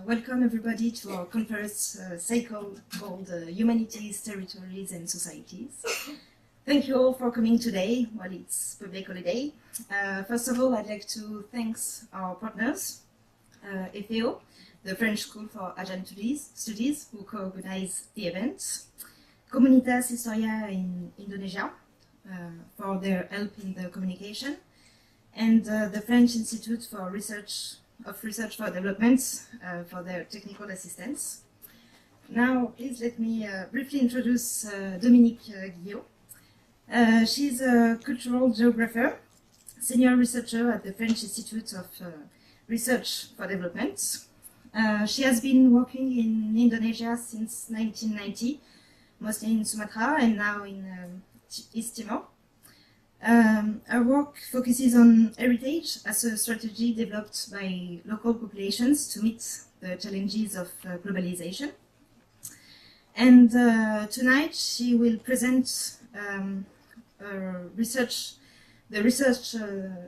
welcome everybody to our conference cycle called Humanities, Territories and Societies. Thank you all for coming today while it's public holiday. First of all, I'd like to thank our partners, EFEO, the French School for Asian Studies, who co-organize the event, Comunitas Historia in Indonesia, for their help in the communication, and the French Institute for Research for Development for their technical assistance. Now, please let me briefly introduce Dominique Guillaud. She's a cultural geographer, senior researcher at the French Institute of Research for Development. She has been working in Indonesia since 1990, mostly in Sumatra and now in East Timor. Her work focuses on heritage as a strategy developed by local populations to meet the challenges of globalization. And tonight she will present the research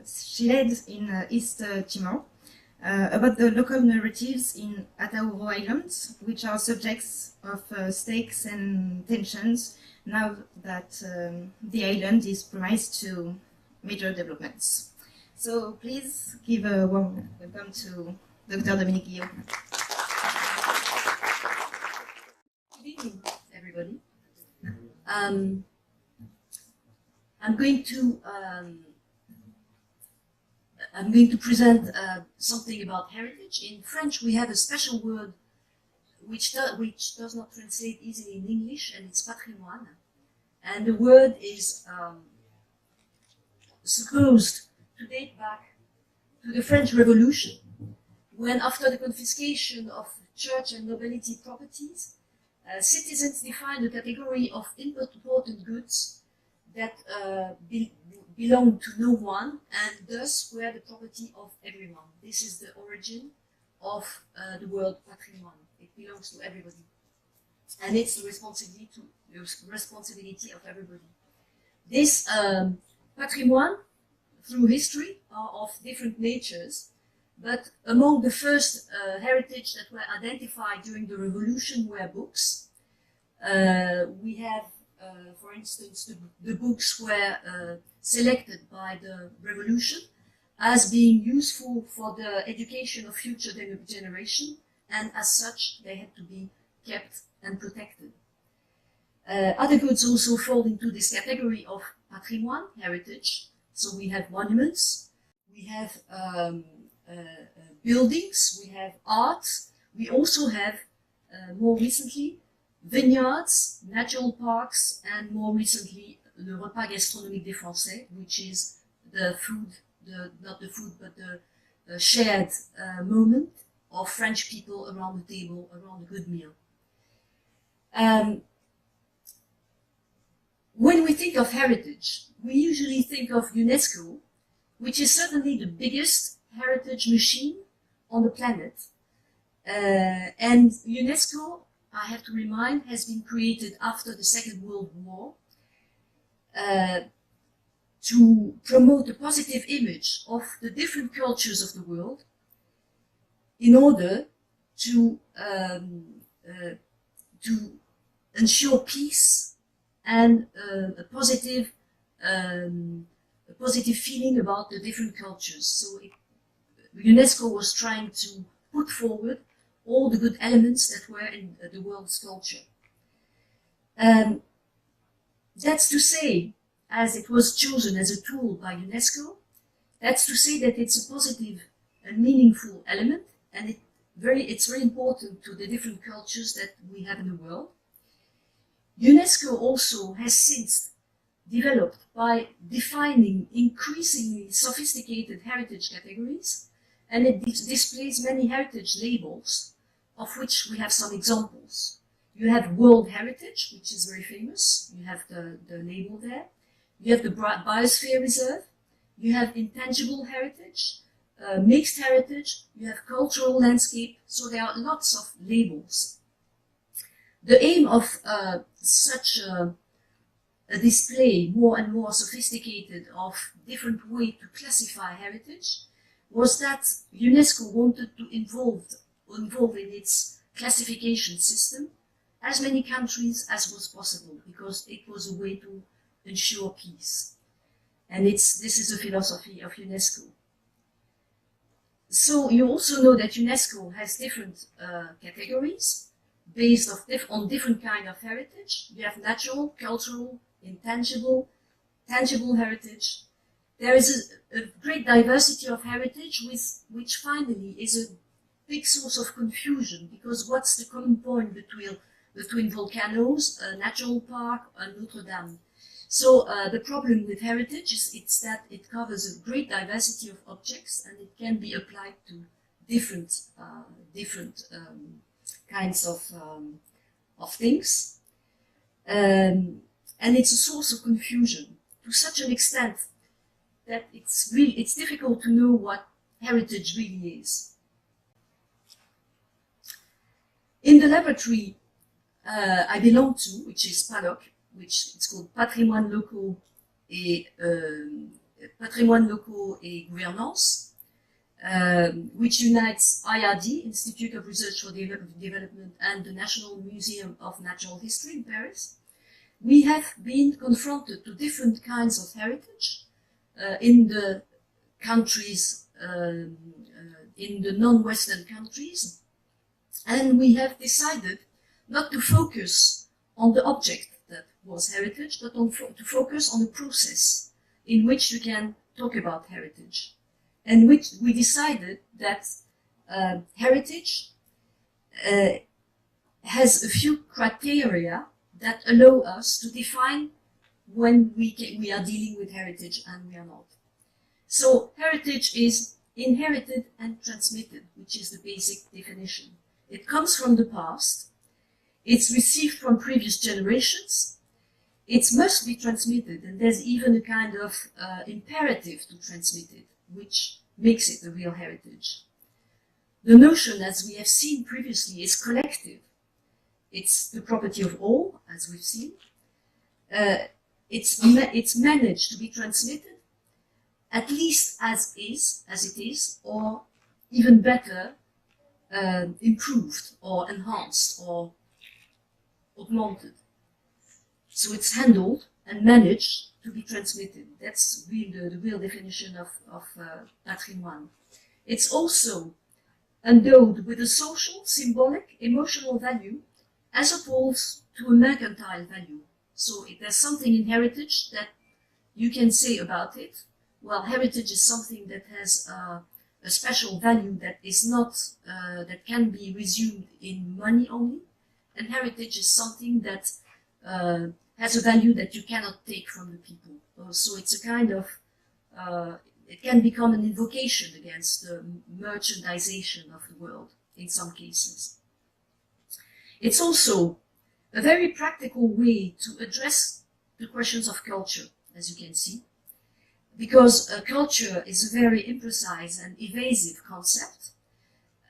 she led in East Timor about the local narratives in Atauro Island, which are subjects of stakes and tensions now that the island is premised to major developments. So please give a warm welcome to Dr. Dominique Guillaud. Good evening, everybody. I'm going to present something about heritage. In French, we have a special word which does not translate easily in English, and it's patrimoine. And the word is supposed to date back to the French Revolution, when after the confiscation of church and nobility properties, citizens defined a category of important goods that belonged to no one and thus were the property of everyone. This is the origin of the word patrimoine. It belongs to everybody. And it's the responsibility of everybody. This patrimoine, through history, are of different natures, but among the first heritage that were identified during the revolution were books. We have, for instance, the books were selected by the revolution as being useful for the education of future generation, and as such they had to be kept and protected. Other goods also fall into this category of patrimoine, heritage. So we have monuments, we have buildings, we have art, we also have, more recently, vineyards, natural parks, and more recently, le repas gastronomique des Français, which is the food, not the food, but the shared moment of French people around the table, around a good meal. When we think of heritage, we usually think of UNESCO, which is certainly the biggest heritage machine on the planet. And UNESCO, I have to remind, has been created after the Second World War to promote a positive image of the different cultures of the world in order to ensure peace and a positive feeling about the different cultures. So UNESCO was trying to put forward all the good elements that were in the world's culture. That's to say, as it was chosen as a tool by UNESCO, that's to say that it's a positive and meaningful element, and it's very important to the different cultures that we have in the world. UNESCO also has since developed by defining increasingly sophisticated heritage categories, and it displays many heritage labels, of which we have some examples. You have World Heritage, which is very famous. You have the label there. You have the Biosphere Reserve. You have Intangible Heritage, Mixed Heritage. You have Cultural Landscape. So there are lots of labels. The aim of such a display, more and more sophisticated, of different ways to classify heritage, was that UNESCO wanted to involve involve in its classification system as many countries as was possible, because it was a way to ensure peace. And this is the philosophy of UNESCO. So you also know that UNESCO has different categories based on different kind of heritage. You have natural, cultural, intangible, tangible heritage. There is a great diversity of heritage, which finally is a big source of confusion, because what's the common point between volcanoes, a natural park, and Notre Dame? So the problem with heritage is that it covers a great diversity of objects, and it can be applied to different kinds of things, and it's a source of confusion to such an extent that it's difficult to know what heritage really is. In the laboratory I belong to, which is PALOC, which it's called Patrimoine Locaux et Gouvernance, which unites IRD, Institute of Research for Development, and the National Museum of Natural History in Paris. We have been confronted to different kinds of heritage in the countries, in the non-Western countries, and we have decided not to focus on the object that was heritage, but to focus on the process in which you can talk about heritage. And which we decided that heritage has a few criteria that allow us to define when we are dealing with heritage and we are not. So heritage is inherited and transmitted, which is the basic definition. It comes from the past. It's received from previous generations. It must be transmitted, and there's even a kind of imperative to transmit it, which makes it a real heritage. The notion, as we have seen previously, is collective. It's the property of all, as we've seen. It's managed to be transmitted, at least as it is, or even better, improved or enhanced or augmented. So it's handled and managed to be transmitted. That's really the real definition of patrimoine. It's also endowed with a social, symbolic, emotional value as opposed to a mercantile value. So if there's something in heritage that you can say about it, well, heritage is something that has a special value that is not, that can be resumed in money only, and heritage is something that has a value that you cannot take from the people. So it's a kind of, it can become an invocation against the merchandisation of the world in some cases. It's also a very practical way to address the questions of culture, as you can see, because culture is a very imprecise and evasive concept,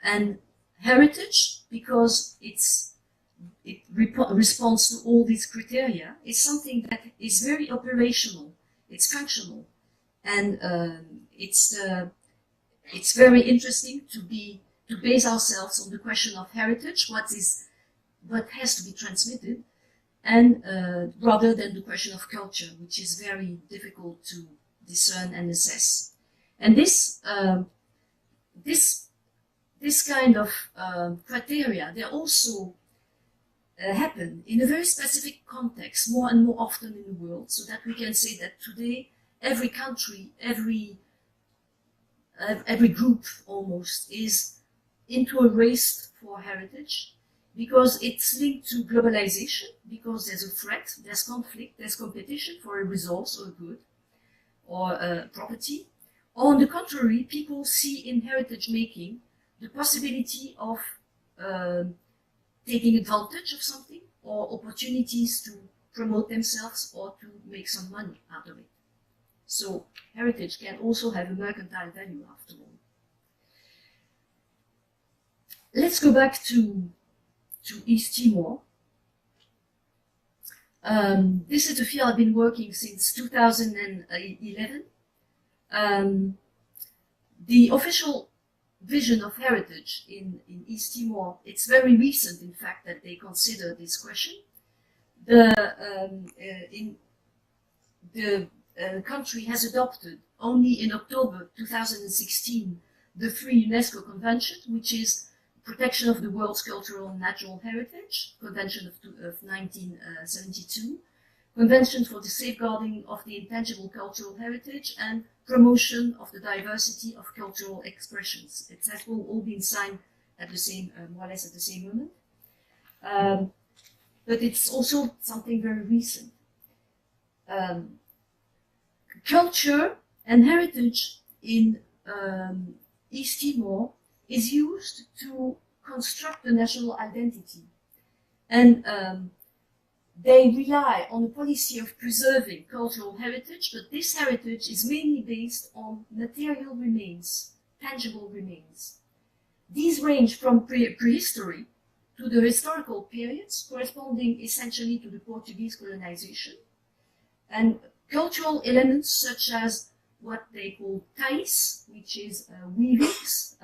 and heritage, because it responds to all these criteria, is something that is very operational, it's functional, and it's very interesting to base ourselves on the question of heritage, what has to be transmitted, and rather than the question of culture, which is very difficult to discern and assess. And this kind of criteria, they also happen in a very specific context more and more often in the world, so that we can say that today every country, every group almost is into a race for heritage, because it's linked to globalization, because there's a threat, there's conflict, there's competition for a resource or a good or a property. Or on the contrary, people see in heritage making the possibility of taking advantage of something, or opportunities to promote themselves or to make some money out of it. So heritage can also have a mercantile value after all. Let's go back to East Timor. This is a field I've been working since 2011. The official vision of heritage in East Timor. It's very recent, in fact, that they consider this question. The country has adopted only in October 2016 the 3 UNESCO conventions, which is Protection of the World's Cultural and Natural Heritage, Convention of 1972, Convention for the Safeguarding of the Intangible Cultural Heritage, and Promotion of the Diversity of Cultural Expressions. It has all been signed at the same, more or less at the same moment. But it's also something very recent. Culture and heritage in East Timor is used to construct the national identity. And they rely on a policy of preserving cultural heritage, but this heritage is mainly based on material remains, tangible remains. These range from prehistory to the historical periods, corresponding essentially to the Portuguese colonization, and cultural elements such as what they call tais, which is weavings,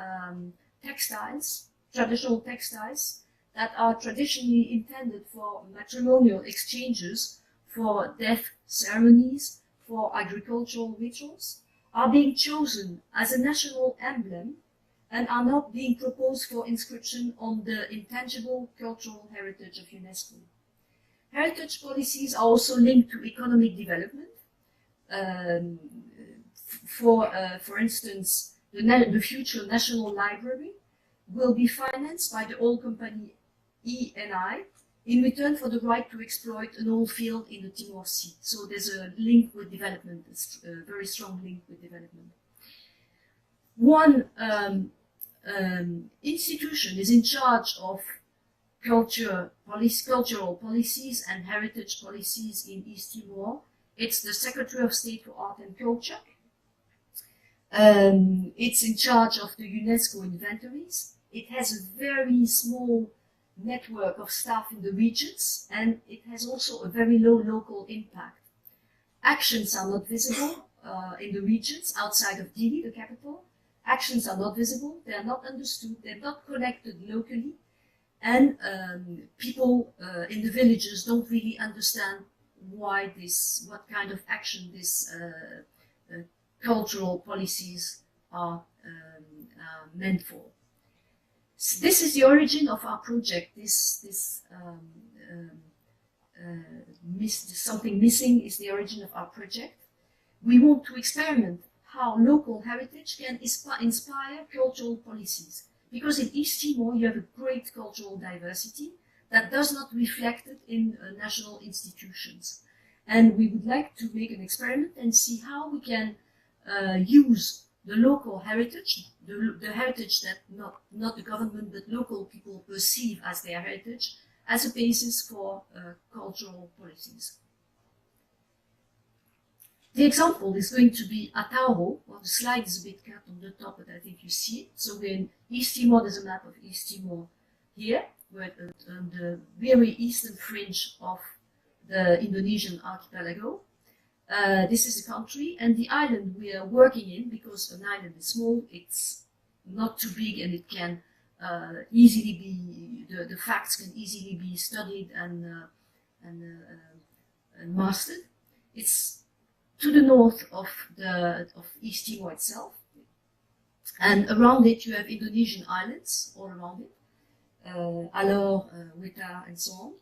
textiles, traditional textiles, that are traditionally intended for matrimonial exchanges, for death ceremonies, for agricultural rituals, are being chosen as a national emblem and are not being proposed for inscription on the intangible cultural heritage of UNESCO. Heritage policies are also linked to economic development. For instance, the future National Library will be financed by the oil company ENI in return for the right to exploit an oil field in the Timor Sea. So there's a link with development, a very strong link with development. One institution is in charge of cultural policies and heritage policies in East Timor. It's the Secretary of State for Art and Culture. It's in charge of the UNESCO inventories. It has a very small network of staff in the regions, and it has also a very low local impact. Actions are not visible in the regions outside of Dili, the capital. Actions are not visible, they are not understood, they're not connected locally, and people in the villages don't really understand why what kind of action these cultural policies are meant for. So this is the origin of our project. Something missing is the origin of our project. We want to experiment how local heritage can inspire cultural policies. Because in East Timor you have a great cultural diversity that does not reflect it in national institutions. And we would like to make an experiment and see how we can use the local heritage, the heritage that not the government but local people perceive as their heritage, as a basis for cultural policies. The example is going to be Atauro. Well, the slide is a bit cut on the top, but I think you see it. So we're in East Timor. There's a map of East Timor here. We're on the very eastern fringe of the Indonesian archipelago. This is the country, and the island we are working in, because an island is small, it's not too big, and it can easily be, the facts can easily be studied and mastered. It's to the north of East Timor itself, and around it you have Indonesian islands all around it, Alor, Weta, and so on.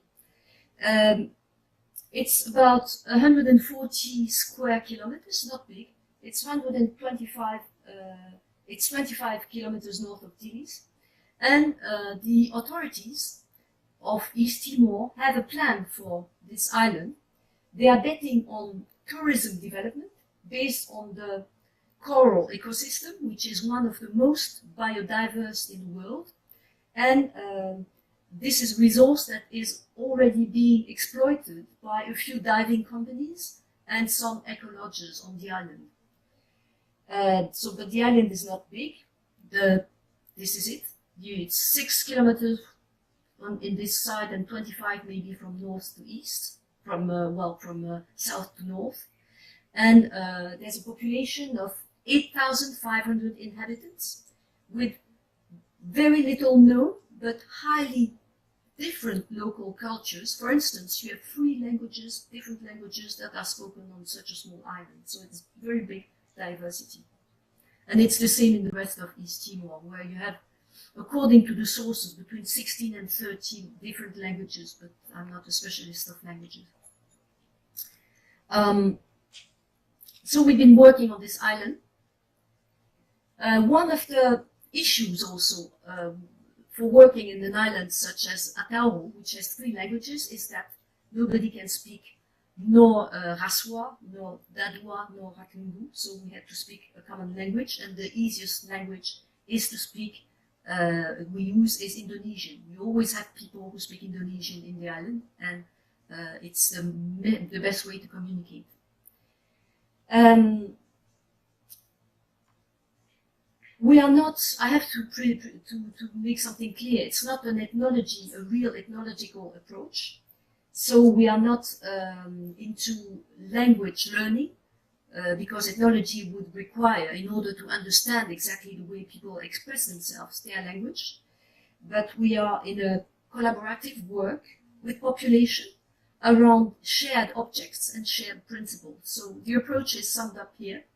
It's about 140 square kilometers, not big. It's 125. It's 25 kilometers north of Dili, and the authorities of East Timor have a plan for this island. They are betting on tourism development based on the coral ecosystem, which is one of the most biodiverse in the world, and this is a resource that is already being exploited by a few diving companies and some ecolodgers on the island. But the island is not big. This is it. It's 6 kilometers in this side and 25 maybe from north to east, from south to north. And there's a population of 8,500 inhabitants, with very little known, but highly different local cultures. For instance, you have three languages, different languages that are spoken on such a small island. So it's very big diversity. And it's the same in the rest of East Timor, where you have, according to the sources, between 16 and 13 different languages, but I'm not a specialist of languages. So we've been working on this island. One of the issues also for working in an island such as Atauro, which has three languages, is that nobody can speak nor Raswa, nor Dadua, nor Rakungu, so we had to speak a common language, and the easiest language is to speak, we use is Indonesian. You always have people who speak Indonesian in the island, and it's the best way to communicate. We are not, I have to make something clear, it's not an ethnology, a real ethnological approach. So we are not into language learning, because ethnology would require, in order to understand exactly the way people express themselves, their language. But we are in a collaborative work with population around shared objects and shared principles. So the approach is summed up here.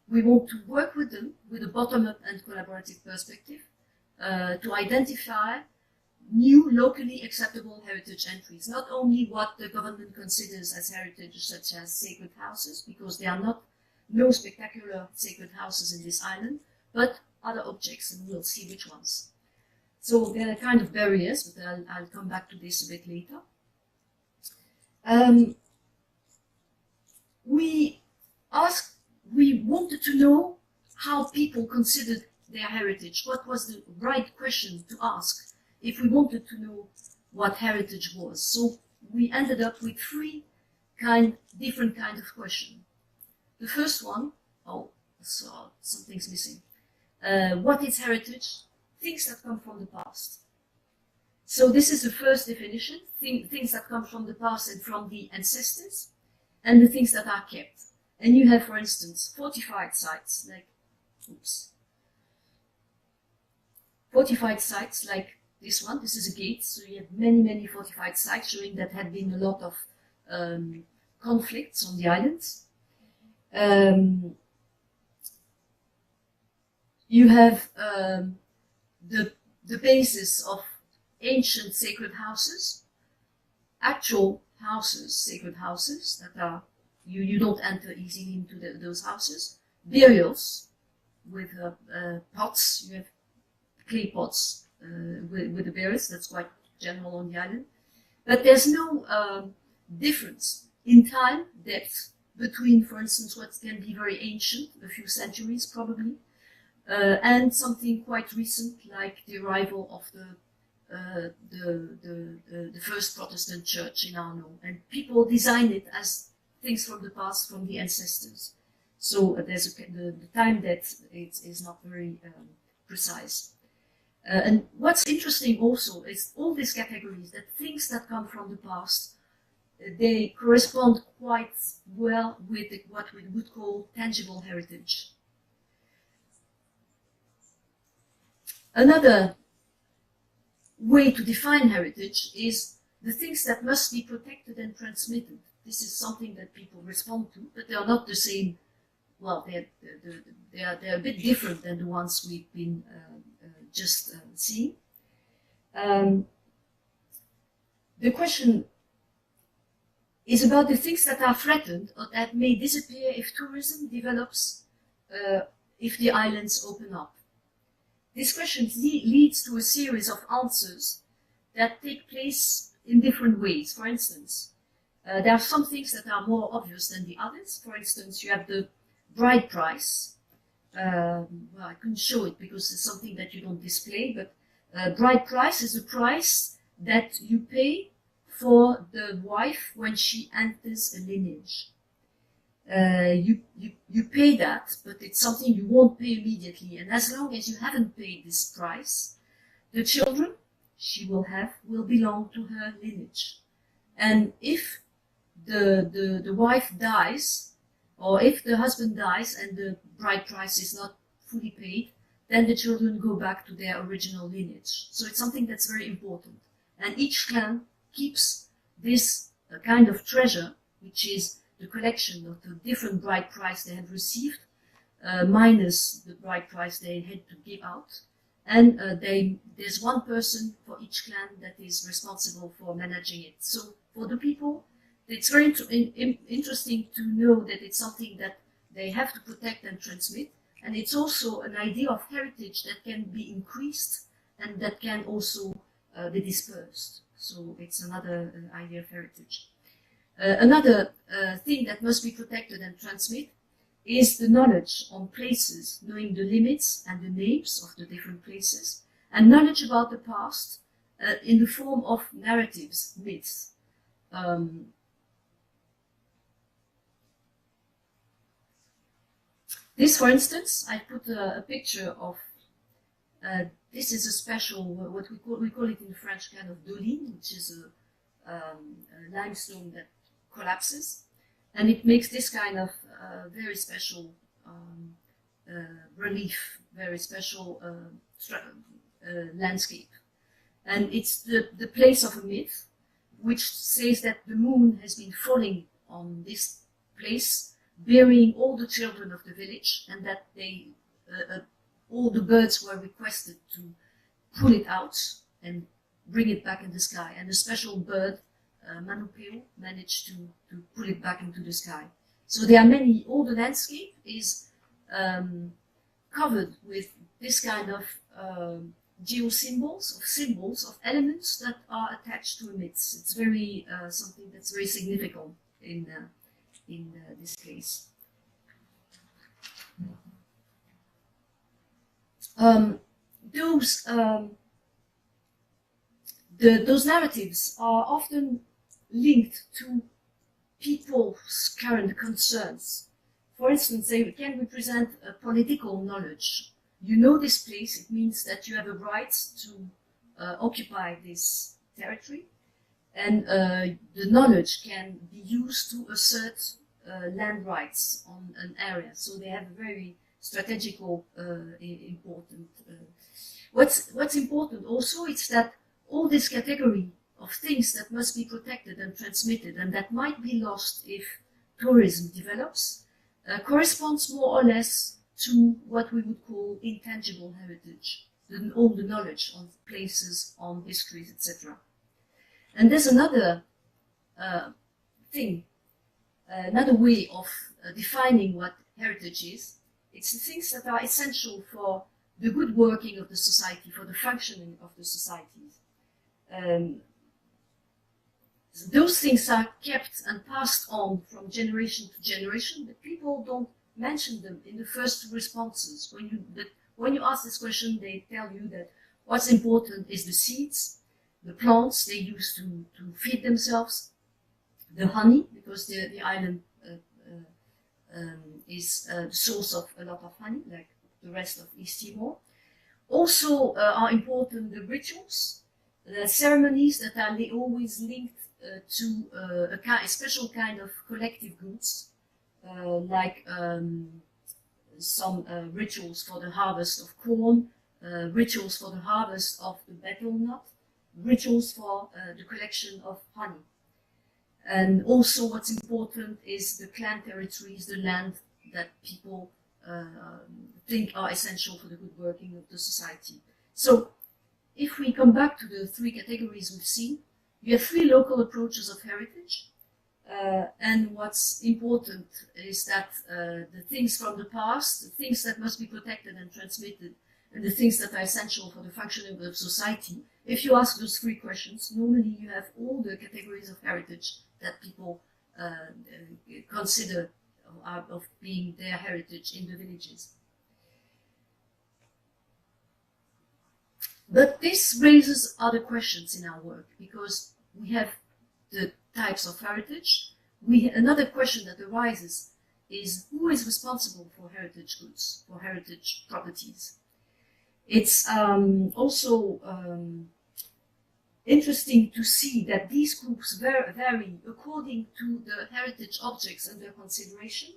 We want to work with them with a bottom-up and collaborative perspective to identify new locally acceptable heritage entries. Not only what the government considers as heritage, such as sacred houses, because there are no spectacular sacred houses in this island, but other objects, and we'll see which ones. So there are kind of barriers, but I'll come back to this a bit later. We wanted to know how people considered their heritage. What was the right question to ask if we wanted to know what heritage was? So we ended up with three different kinds of questions. The first one, so something's missing. What is heritage? Things that come from the past. So this is the first definition, things that come from the past and from the ancestors, and the things that are kept. And you have, for instance, fortified sites like this one. This is a gate, so you have many fortified sites showing that had been a lot of conflicts on the islands. You have the basis of ancient sacred houses, actual houses, sacred houses that are, you don't enter easily into those houses. Burials with pots, you have clay pots with the burials, that's quite general on the island. But there's no difference in time, depth, between, for instance, what can be very ancient, a few centuries probably, and something quite recent, like the arrival of the first Protestant church in Arno. And people design it as things from the past, from the ancestors. So there's the time that it is not very precise. And what's interesting also is all these categories, that things that come from the past, they correspond quite well with what we would call tangible heritage. Another way to define heritage is the things that must be protected and transmitted. This is something that people respond to, but they are not the same. Well, they're a bit different than the ones we've been just seeing. The question is about the things that are threatened or that may disappear if tourism develops, if the islands open up. This question leads to a series of answers that take place in different ways. For instance, there are some things that are more obvious than the others. For instance, you have the bride price. Well, I couldn't show it because it's something that you don't display, but bride price is the price that you pay for the wife when she enters a lineage. You pay that, but it's something you won't pay immediately. And as long as you haven't paid this price, the children she will have will belong to her lineage. And if the wife dies, or if the husband dies and the bride price is not fully paid, then the children go back to their original lineage. So it's something that's very important. And each clan keeps this kind of treasure, which is the collection of the different bride price they have received, minus the bride price they had to give out. And there's one person for each clan that is responsible for managing it. So for the people, it's very interesting to know that it's something that they have to protect and transmit. And it's also an idea of heritage that can be increased and that can also be dispersed. So it's another idea of heritage. Another thing that must be protected and transmitted is the knowledge on places, knowing the limits and the names of the different places, and knowledge about the past in the form of narratives, myths. This, for instance, I put a picture of, this is a special, what we call it in French, kind of doline, which is a limestone that collapses, and it makes this kind of very special relief, very special landscape. And it's the place of a myth, which says that the moon has been falling on this place, burying all the children of the village, and that they, all the birds were requested to pull it out and bring it back in the sky. And a special bird, Manupeo, managed to pull it back into the sky. So there are many, all the landscape is covered with this kind of geosymbols, of elements that are attached to a myth. It's very, something that's very significant in this case. Those narratives are often linked to people's current concerns. For instance, they can represent a political knowledge. You know this place, it means that you have a right to occupy this territory, and the knowledge can be used to assert land rights on an area. So they have a very strategical important. What's important also is that all this category of things that must be protected and transmitted and that might be lost if tourism develops corresponds more or less to what we would call intangible heritage, all the knowledge on places, on histories, etc. And there's another thing, another way of defining what heritage is. It's the things that are essential for the good working of the society, for the functioning of the societies. Those things are kept and passed on from generation to generation, but people don't mention them in the first responses. When you ask this question, they tell you that what's important is the seeds, the plants they use to feed themselves, the honey, because the island is the source of a lot of honey, like the rest of East Timor. Also are important the rituals, the ceremonies that are always linked to a special kind of collective goods, like some rituals for the harvest of corn, rituals for the harvest of the betel nut, rituals for the collection of honey. And also what's important is the clan territories, the land that people think are essential for the good working of the society. So if we come back to the three categories we've seen, you have three local approaches of heritage. And what's important is that the things from the past, the things that must be protected and transmitted, and the things that are essential for the functioning of society, if you ask those three questions, normally you have all the categories of heritage that people consider of being their heritage in the villages. But this raises other questions in our work, because we have the types of heritage. Another question that arises is who is responsible for heritage goods, for heritage properties. It's also interesting to see that these groups vary according to the heritage objects under consideration.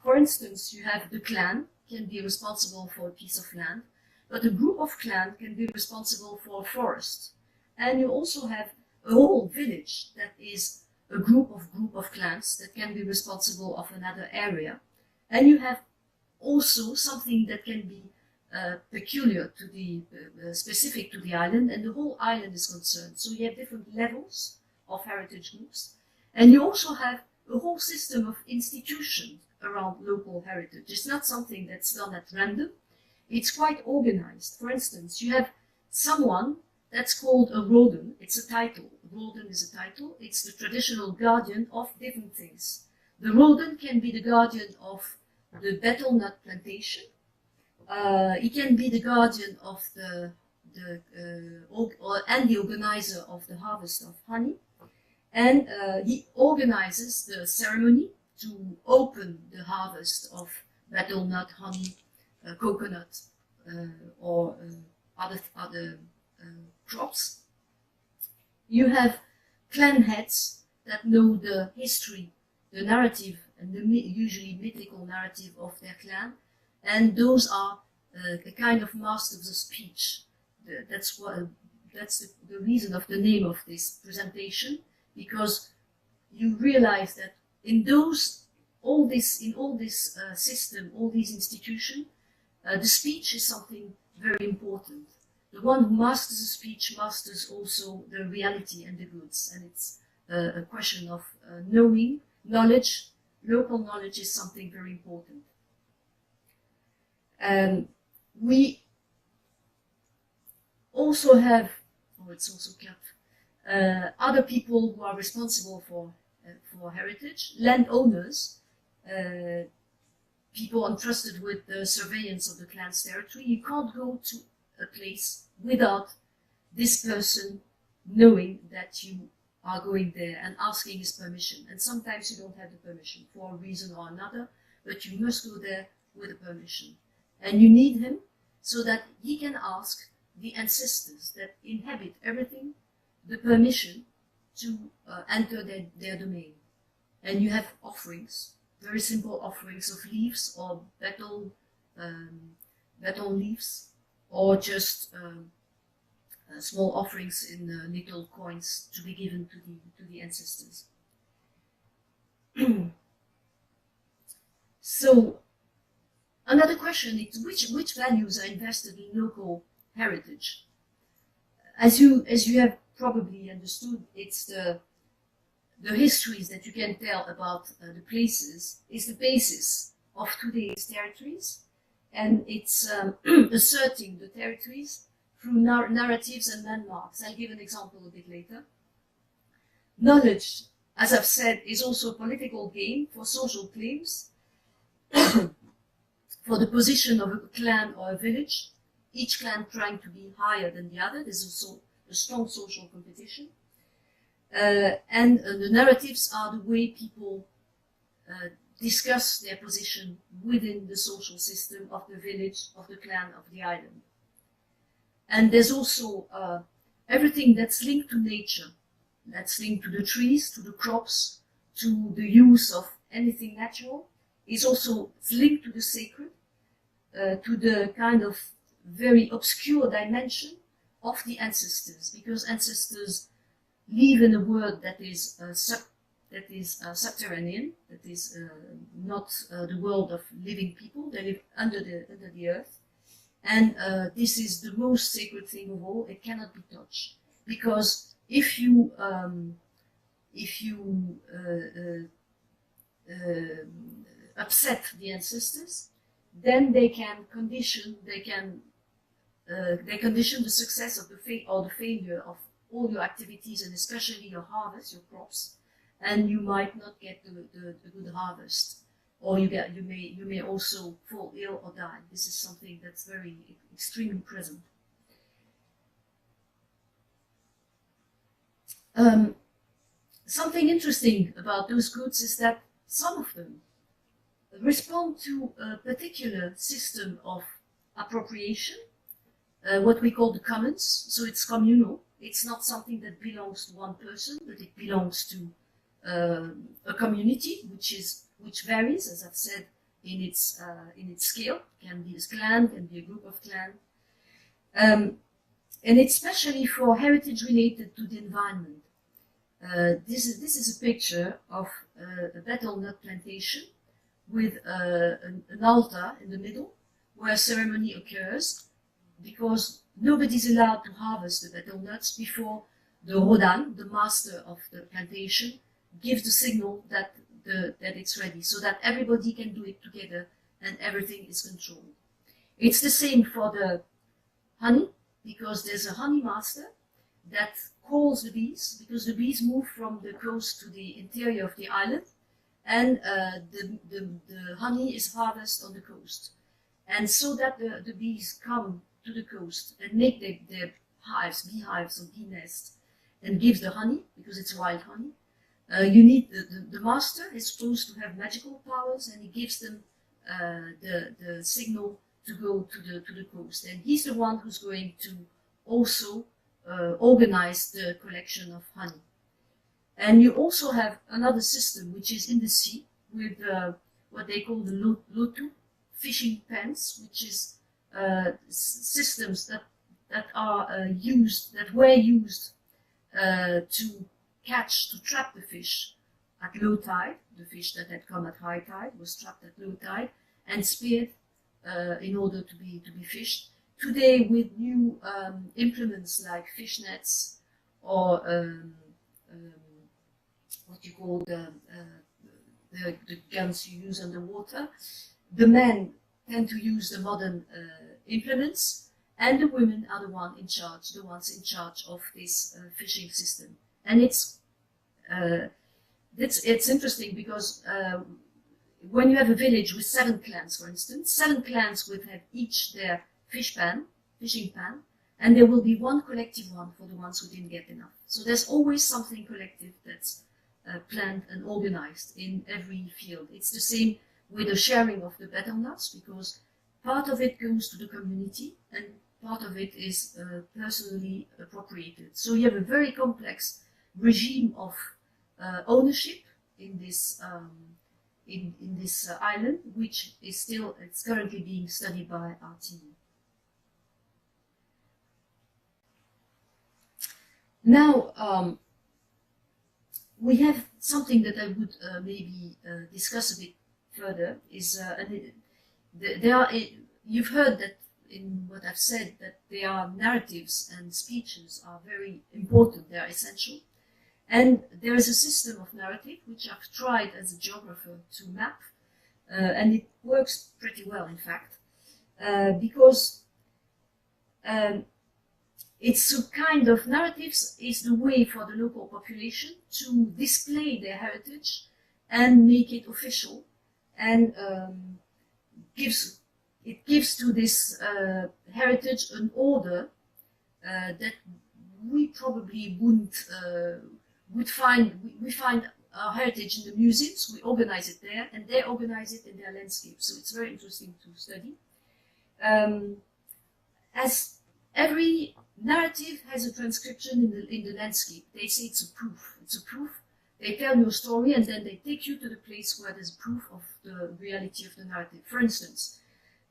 For instance, you have the clan can be responsible for a piece of land, but a group of clans can be responsible for a forest. And you also have a whole village that is a group of clans that can be responsible of another area. And you have also something that can be peculiar to the, specific to the island, and the whole island is concerned. So you have different levels of heritage groups. And you also have a whole system of institutions around local heritage. It's not something that's done at random. It's quite organized. For instance, you have someone that's called a Roden. It's a title. Roden is a title. It's the traditional guardian of different things. The Roden can be the guardian of the betel nut plantation. He can be the guardian of the organizer of the harvest of honey. And he organizes the ceremony to open the harvest of betel nut, honey, coconut, or other crops. You have clan heads that know the history, the narrative, and the usually mythical narrative of their clan, and those are a kind of masters of speech. That's the reason of the name of this presentation, because you realize that in all this system, all these institutions, the speech is something very important. The one who masters the speech masters also the reality and the goods, and it's a question of knowing, knowledge. Local knowledge is something very important. We also have, it's also cut, other people who are responsible for heritage, landowners, people entrusted with the surveillance of the clan's territory. You can't go to a place without this person knowing that you are going there and asking his permission. And sometimes you don't have the permission for a reason or another, but you must go there with a permission. And you need him so that he can ask the ancestors that inhabit everything the permission to enter their domain. And you have offerings, very simple offerings of leaves or betel leaves, or just small offerings in little coins to be given to the ancestors. So another question is which values are invested in local heritage? As you have probably understood, it's the histories that you can tell about the places is the basis of today's territories, and it's asserting the territories through narratives and landmarks. I'll give an example a bit later. Knowledge, as I've said, is also a political game for social claims, for the position of a clan or a village, each clan trying to be higher than the other. There's also a strong social competition. And the narratives are the way people discuss their position within the social system of the village, of the clan, of the island. And there's also everything that's linked to nature, that's linked to the trees, to the crops, to the use of anything natural, is also linked to the sacred, to the kind of very obscure dimension of the ancestors, because ancestors live in a world that is subterranean, that is not the world of living people. They live under the earth, and this is the most sacred thing of all. It cannot be touched, because if you upset the ancestors, then they condition the success of the failure of all your activities, and especially your harvest, your crops, and you might not get the good harvest, or you may also fall ill or die. This is something that's very extremely present. Something interesting about those goods is that some of them respond to a particular system of appropriation, what we call the commons. So it's communal. It's not something that belongs to one person, but it belongs to a community, which varies, as I've said, in its scale. Can be a clan, can be a group of clans. And it's especially for heritage related to the environment. This is a picture of a betel nut plantation with an altar in the middle where a ceremony occurs, because nobody's allowed to harvest the betel nuts before the rodan, the master of the plantation, gives the signal that it's ready, so that everybody can do it together and everything is controlled. It's the same for the honey, because there's a honey master that calls the bees, because the bees move from the coast to the interior of the island, and the honey is harvested on the coast. And so that the bees come to the coast and make their hives, beehives or bee nests, and give the honey, because it's wild honey. You need the master is supposed to have magical powers, and he gives them the signal to go to the coast. And he's the one who's going to also organize the collection of honey. And you also have another system which is in the sea with what they call the lotu, fishing pens, which is systems that were used to trap the fish at low tide. The fish that had come at high tide was trapped at low tide and speared in order to be fished. Today, with new implements like fish nets or what you call the guns you use underwater, the men tend to use the modern implements, and the women are the ones in charge of this fishing system. And it's interesting because when you have a village with 7 clans, for instance, 7 clans would have each their fishing pan, and there will be one collective one for the ones who didn't get enough. So there's always something collective that's planned and organized in every field. It's the same with the sharing of the betel nuts, because part of it goes to the community and part of it is personally appropriated. So you have a very complex regime of ownership in this island, which is it's currently being studied by our team. Now, we have something that I would maybe discuss a bit further. You've heard that in what I've said, that there are narratives and speeches are very important, they are essential. And there is a system of narrative which I've tried as a geographer to map, and it works pretty well, in fact, because it's a kind of narratives is the way for the local population to display their heritage and make it official, and it gives to this heritage an order that we probably would find. We find our heritage in the museums, we organize it there, and they organize it in their landscape. So it's very interesting to study. As every narrative has a transcription in the landscape. They say it's a proof. It's a proof. They tell you a story and then they take you to the place where there's proof of the reality of the narrative. For instance,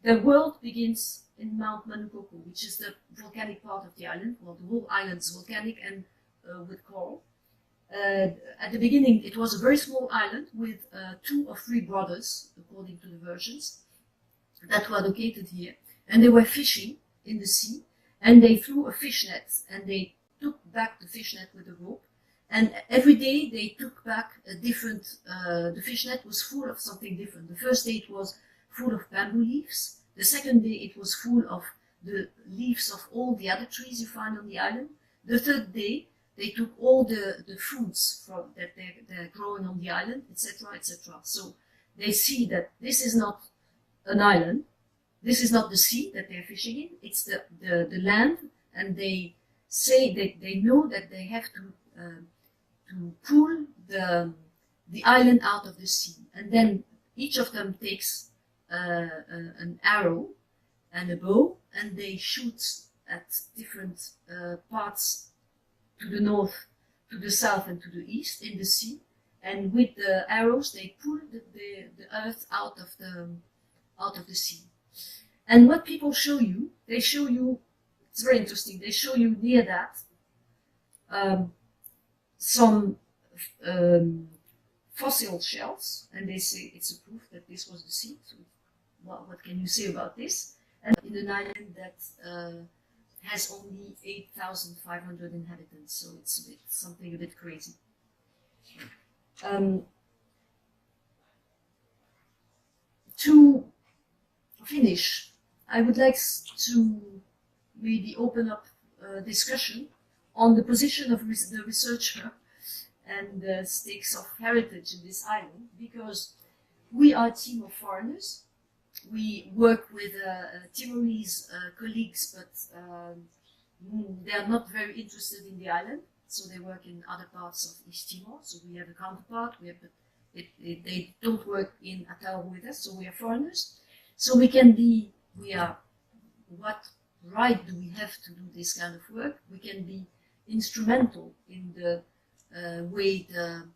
the world begins in Mount Manukoko, which is the volcanic part of the island. Well, the whole island is volcanic and with coral. At the beginning, it was a very small island with 2 or 3 brothers, according to the versions, that were located here. And they were fishing in the sea, and they threw a fish net, and they took back the fish net with a rope. And every day they took back a different, the fish net was full of something different. The first day it was full of bamboo leaves. The second day it was full of the leaves of all the other trees you find on the island. The third day they took all the foods that they're growing on the island, etc., etc. So they see that this is not an island, this is not the sea that they're fishing in, it's the land, and they say that they know that they have to pull the island out of the sea. And then each of them takes an arrow and a bow, and they shoot at different parts, to the north, to the south, and to the east in the sea. And with the arrows, they pull the earth out of the sea. And what people show you, they show you It's very interesting. They show you near that some fossil shells, and they say it's a proof that this was the sea. So, what can you say about this? And in an island that has only 8,500 inhabitants, so it's a bit, something a bit crazy. To finish, I would like to maybe open up a discussion on the position of the researcher and the stakes of heritage in this island, because we are a team of foreigners. We work with Timorese colleagues, but they are not very interested in the island, so they work in other parts of East Timor. So we have a counterpart. They don't work in Atauro with us, so we are foreigners. So we are, what right do we have to do this kind of work? We can be instrumental in the way the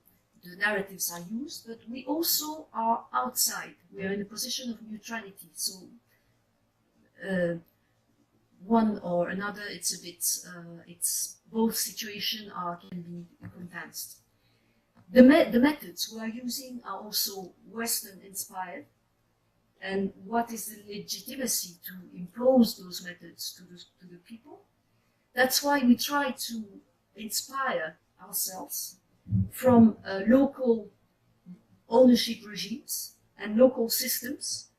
narratives are used, but we also are outside. We are in a position of neutrality. So one or another, it's a bit, it's both situations can be condensed. The methods we are using are also Western inspired. And what is the legitimacy to impose those methods to the people? That's why we try to inspire ourselves from local ownership regimes and local systems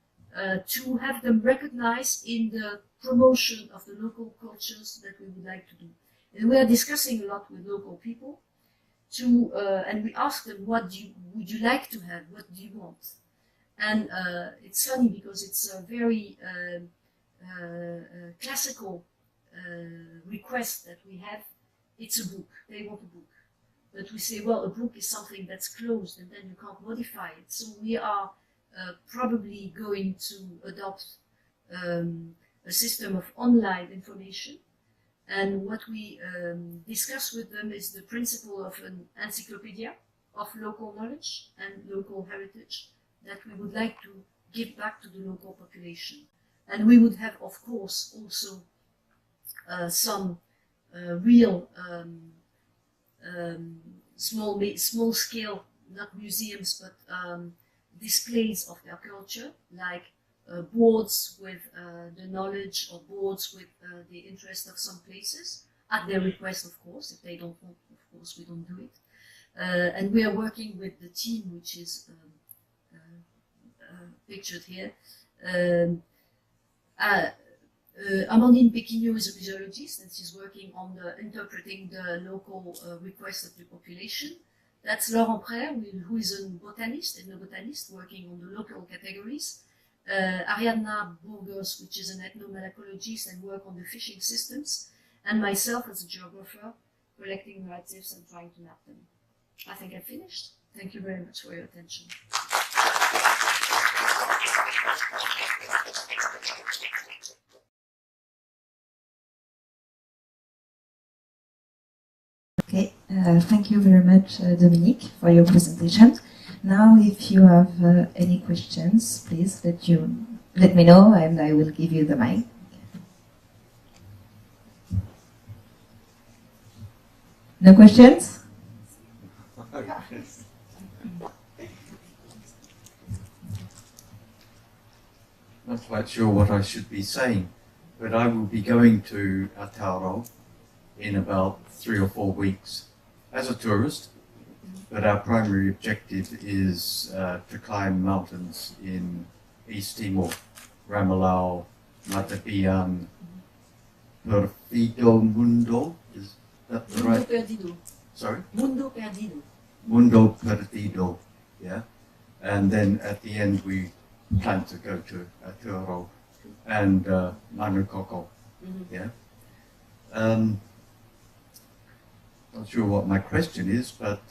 to have them recognized in the promotion of the local cultures that we would like to do. And we are discussing a lot with local people and we ask them, what would you like to have? What do you want? And it's funny because it's a very classical request that we have. It's a book. They want a book. But we say, well, a book is something that's closed and then you can't modify it. So we are probably going to adopt a system of online information. And what we discuss with them is the principle of an encyclopedia of local knowledge and local heritage that we would like to give back to the local population. And we would have, of course, also some real small scale, not museums, but displays of their culture, like boards with the knowledge, or boards with the interest of some places, at their request, of course. If they don't want, of course, we don't do it. And we are working with the team, which is pictured here. Amandine Péquignot is a museologist, and she's working on interpreting the local requests of the population. That's Laurent Prère, who is a botanist, ethnobotanist, working on the local categories. Ariadna Burgos, which is an ethnomalacologist and work on the fishing systems. And myself as a geographer, collecting narratives and trying to map them. I think I finished. Thank you very much for your attention. Okay, thank you very much, Dominique, for your presentation. Now, if you have any questions, please let me know, and I will give you the mic. No questions? Not quite sure what I should be saying, but I will be going to Atauro in about 3 or 4 weeks as a tourist, but our primary objective is to climb mountains in East Timor, Ramalau, Matapian, Perfido Mundo, is that the right? Mundo Perdido. Sorry? Mundo Perdido. Mundo Perdido, yeah. And then at the end we plan to go to Atauro and Manukoko, yeah. Not sure what my question is, but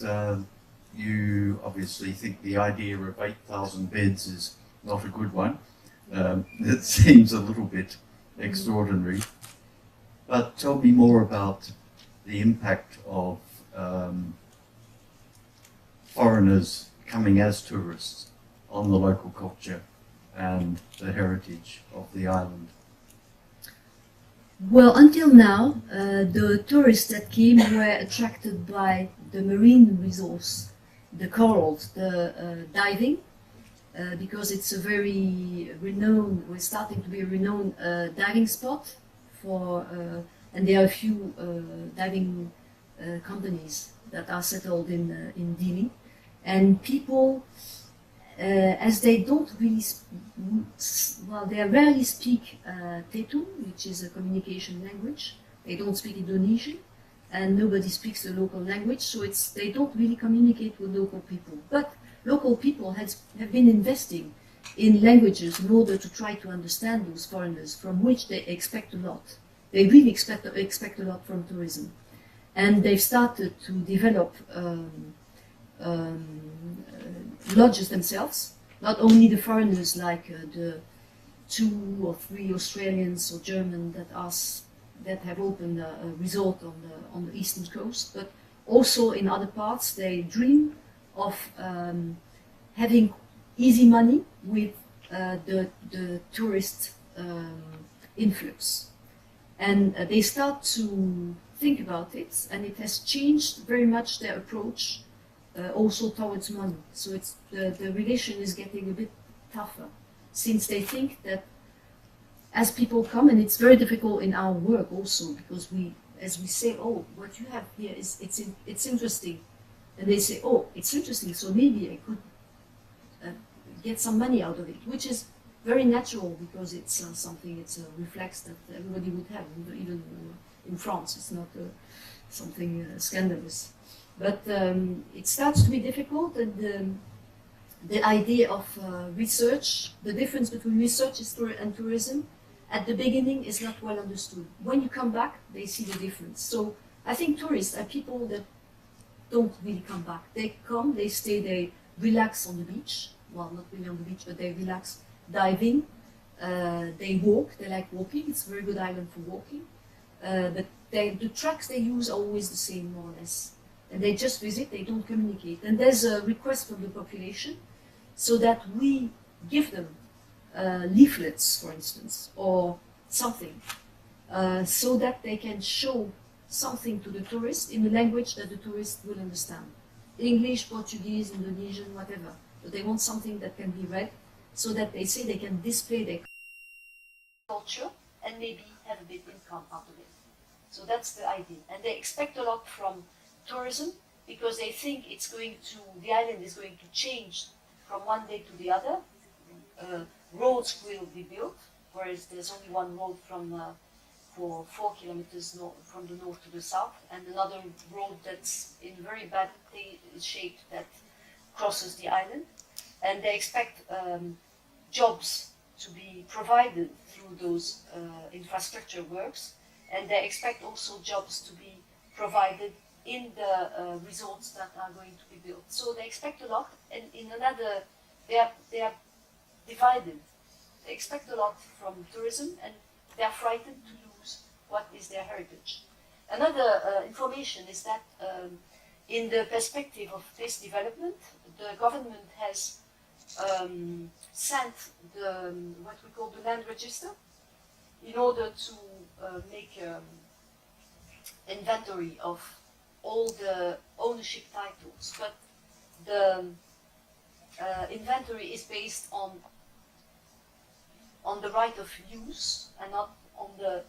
you obviously think the idea of 8,000 beds is not a good one. It seems a little bit extraordinary. But tell me more about the impact of foreigners coming as tourists on the local culture and the heritage of the island. Well, until now, the tourists that came were attracted by the marine resource, the corals, the diving, because it's a very renowned, we're starting to be a renowned diving spot for, and there are a few diving companies that are settled in Dili. And people, as they don't really, well, they rarely speak Tetu, which is a communication language. They don't speak Indonesian, and nobody speaks the local language, so they don't really communicate with local people. But local people have been investing in languages in order to try to understand those foreigners, from which they expect a lot. They really expect a lot from tourism. And they've started to develop lodges themselves, not only the foreigners like the 2 or 3 Australians or German that have opened a resort on the eastern coast, but also in other parts. They dream of having easy money with the tourist influx. And they start to think about it, and it has changed very much their approach also towards money. So the relation is getting a bit tougher, since they think that as people come, and it's very difficult in our work also, because as we say, oh, what you have here it's interesting, and they say, oh, it's interesting, so maybe I could get some money out of it, which is very natural, because it's it's a reflex that everybody would have, even in France. It's not something scandalous. But it starts to be difficult, and the idea of research, the difference between research and tourism, at the beginning is not well understood. When you come back, they see the difference. So I think tourists are people that don't really come back. They come, they stay, they relax on the beach. Well, not really on the beach, but they relax diving. They walk, they like walking. It's a very good island for walking. But the tracks they use are always the same, more or less. And they just visit, they don't communicate. And there's a request from the population so that we give them leaflets, for instance, or something, so that they can show something to the tourist in a language that the tourist will understand. English, Portuguese, Indonesian, whatever. But they want something that can be read, so that they say they can display their culture and maybe have a bit income out of it. So that's the idea. And they expect a lot from tourism, because they think the island is going to change from one day to the other. Roads will be built, whereas there's only one road for 4 kilometers from the north to the south, and another road that's in very bad shape that crosses the island. And they expect jobs to be provided through those infrastructure works, and they expect also jobs to be provided in the resorts that are going to be built. So they expect a lot, and they are divided. They expect a lot from tourism, and they are frightened to lose what is their heritage. Another information is that in the perspective of this development, the government has sent what we call the land register, in order to make inventory of all the ownership titles. But the inventory is based on the right of use, and not on the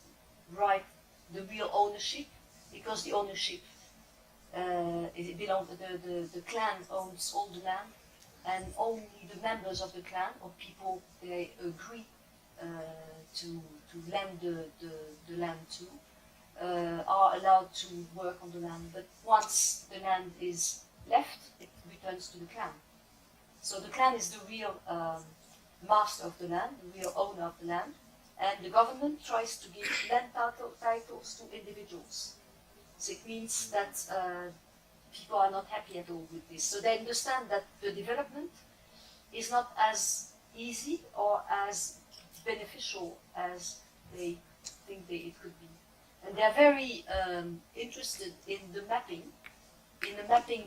real ownership, because the ownership the clan owns all the land, and only the members of the clan, or people they agree to lend the land to, are allowed to work on the land. But once the land is left, it returns to the clan. So the clan is the real master of the land, the real owner of the land, and the government tries to give land titles to individuals. So it means that people are not happy at all with this. So they understand that the development is not as easy or as beneficial as they think it could be. And they're very interested in the mapping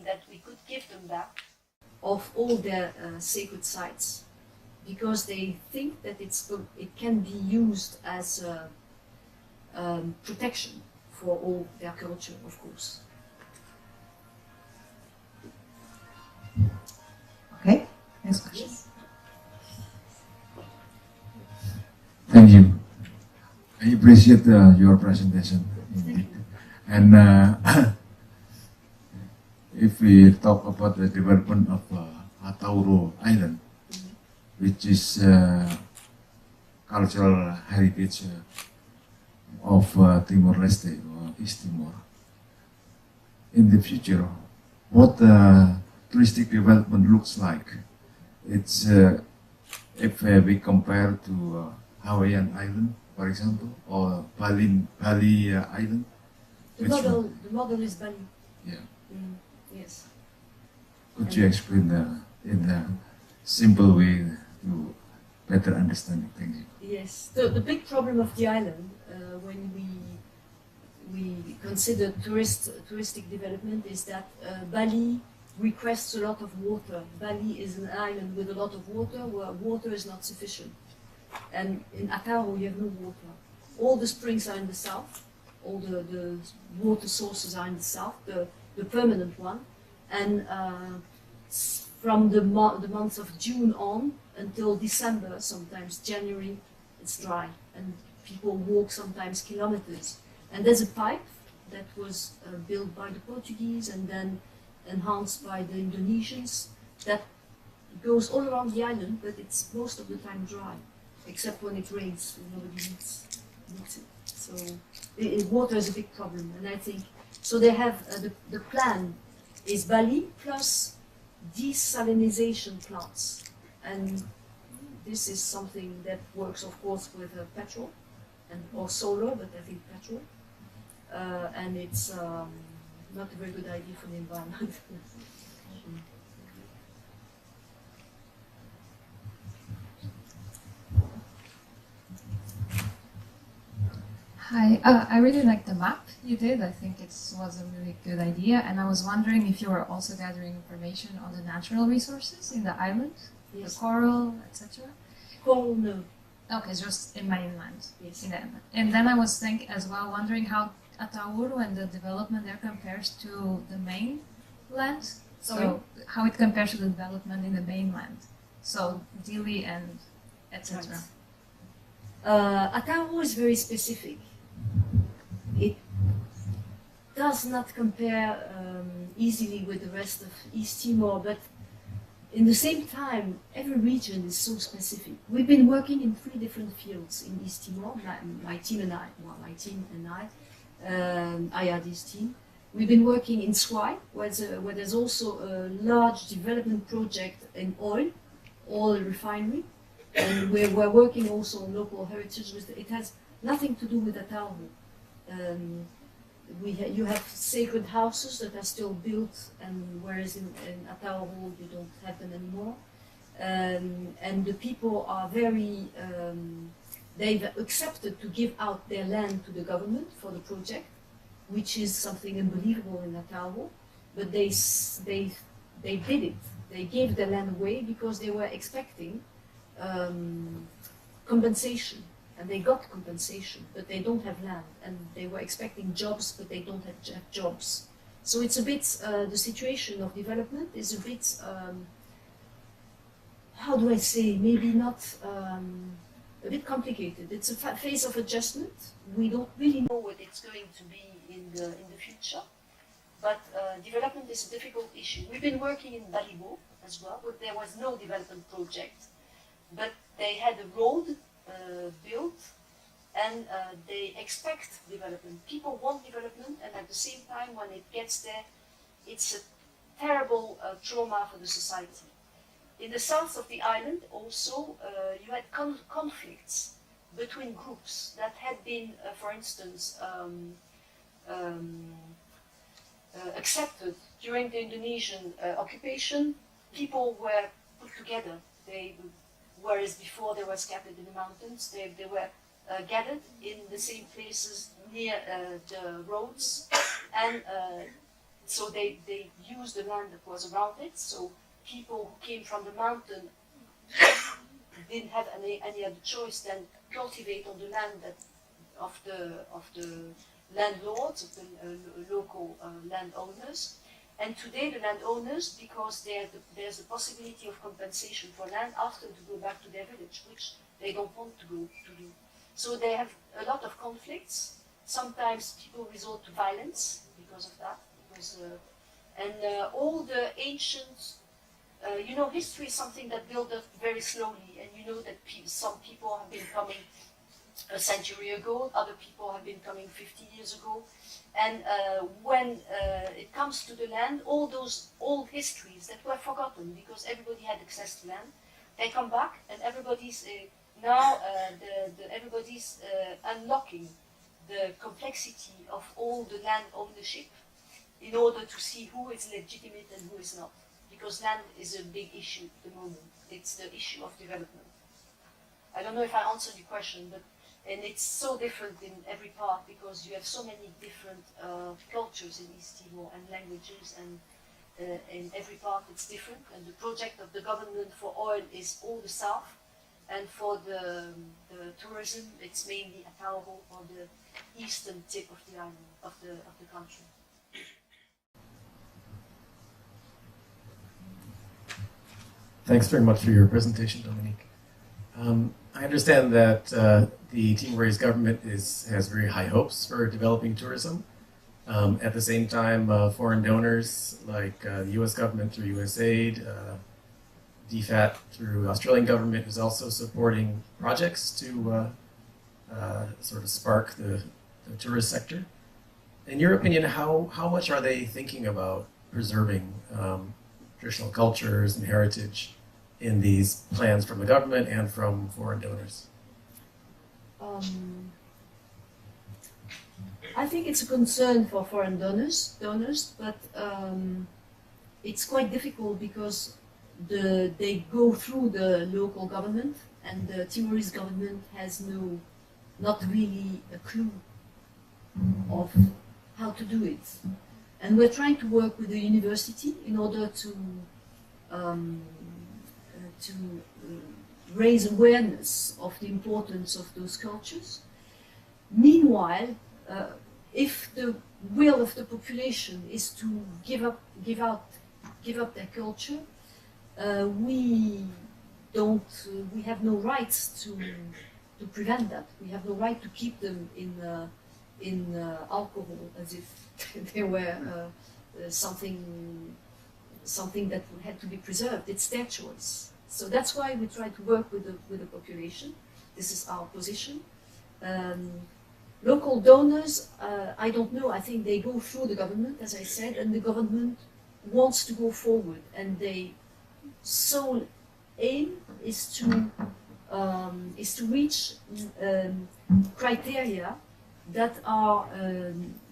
that we could give them back of all their sacred sites, because they think that it can be used as protection for all their culture, of course. Okay, next question. Yes. Thank you. I appreciate your presentation indeed. And if we talk about the development of Atauro Island, which is cultural heritage of Timor-Leste or East Timor, in the future, what touristic development looks like? It's if we compare to Hawaiian Island, for example, or Bali Island. The model is Bali. Yeah. Yes. Could you explain in a simple way to better understand it? Thank you. Yes. The big problem of the island when we consider touristic development is that Bali requests a lot of water. Bali is an island with a lot of water where water is not sufficient. And in Atauro you have no water. All the springs are in the south, all the water sources are in the south, the permanent one. And from the month of June on until December, sometimes January, it's dry. And people walk sometimes kilometers. And there's a pipe that was built by the Portuguese and then enhanced by the Indonesians that goes all around the island, but it's most of the time dry, except when it rains, when nobody needs it. So water is a big problem, and I think so. They have the plan is Bali plus desalinization plants, and this is something that works, of course, with petrol or solar, but I think petrol, and it's not a very good idea for the environment. Hi, I really like the map you did. I think it was a really good idea, and I was wondering if you were also gathering information on the natural resources in the island, Yes. the coral, etc. Coral, no. Okay, just in mainland. Yes. In the island. And then I was thinking as well, wondering how Atauro and the development there compares to the mainland. Sorry? So how it compares to the development in the mainland. So Dili and etc. Right. Atauro is very specific. It does not compare easily with the rest of East Timor, but in the same time, every region is so specific. We've been working in 3 different fields in East Timor, my team and I, IRD's team. We've been working in Swai, where there's also a large development project in oil refinery, and we're working also on local heritage. It has nothing to do with Atauro. You have sacred houses that are still built, and whereas in Atauro you don't have them anymore. And the people are very, they've accepted to give out their land to the government for the project, which is something unbelievable in Atauro. But they did it. They gave their land away because they were expecting compensation. And they got compensation, but they don't have land. And they were expecting jobs, but they don't have jobs. So it's a bit, the situation of development is a bit, how do I say, maybe not, a bit complicated. It's a phase of adjustment. We don't really know what it's going to be in the future. But development is a difficult issue. We've been working in Balibo as well, but there was no development project. But they had a road built, and they expect development. People want development, and at the same time, when it gets there, it's a terrible trauma for the society. In the south of the island, also, you had conflicts between groups that had been, for instance, accepted during the Indonesian occupation. People were put together. Whereas before they were scattered in the mountains, they were gathered in the same places near the roads, and so they used the land that was around it. So people who came from the mountain didn't have any other choice than cultivate on the land that of the landlords, of the local landowners. And today the landowners, because there's a possibility of compensation for land, ask them to go back to their village, which they don't want to go to do. So they have a lot of conflicts. Sometimes people resort to violence because of that. All the ancient, history is something that built up very slowly, and you know that some people have been coming a century ago, other people have been coming 50 years ago, and when it comes to the land, all those old histories that were forgotten because everybody had access to land, they come back, and everybody's everybody's unlocking the complexity of all the land ownership in order to see who is legitimate and who is not. Because land is a big issue at the moment. It's the issue of development. I don't know if I answered your question, and it's so different in every part because you have so many different cultures in East Timor and languages, and in every part it's different. And the project of the government for oil is all the south, and for the tourism it's mainly Atauro, or the eastern tip of the island, of the country. Thanks very much for your presentation, Dominique. I understand that the Timorese government has very high hopes for developing tourism. At the same time, foreign donors like the US government through USAID, DFAT through Australian government is also supporting projects to sort of spark the tourist sector. In your opinion, how much are they thinking about preserving traditional cultures and heritage in these plans from the government and from foreign donors? I think it's a concern for foreign donors, but it's quite difficult because they go through the local government, and the Timorese government has not really a clue of how to do it. And we're trying to work with the university in order to raise awareness of the importance of those cultures. Meanwhile, if the will of the population is to give up their culture, we have no rights to prevent that. We have no right to keep them in alcohol as if they were something that had to be preserved. It's their choice. So that's why we try to work with the population. This is our position. Local donors, I don't know. I think they go through the government, as I said, and the government wants to go forward, and their sole aim is to reach criteria that are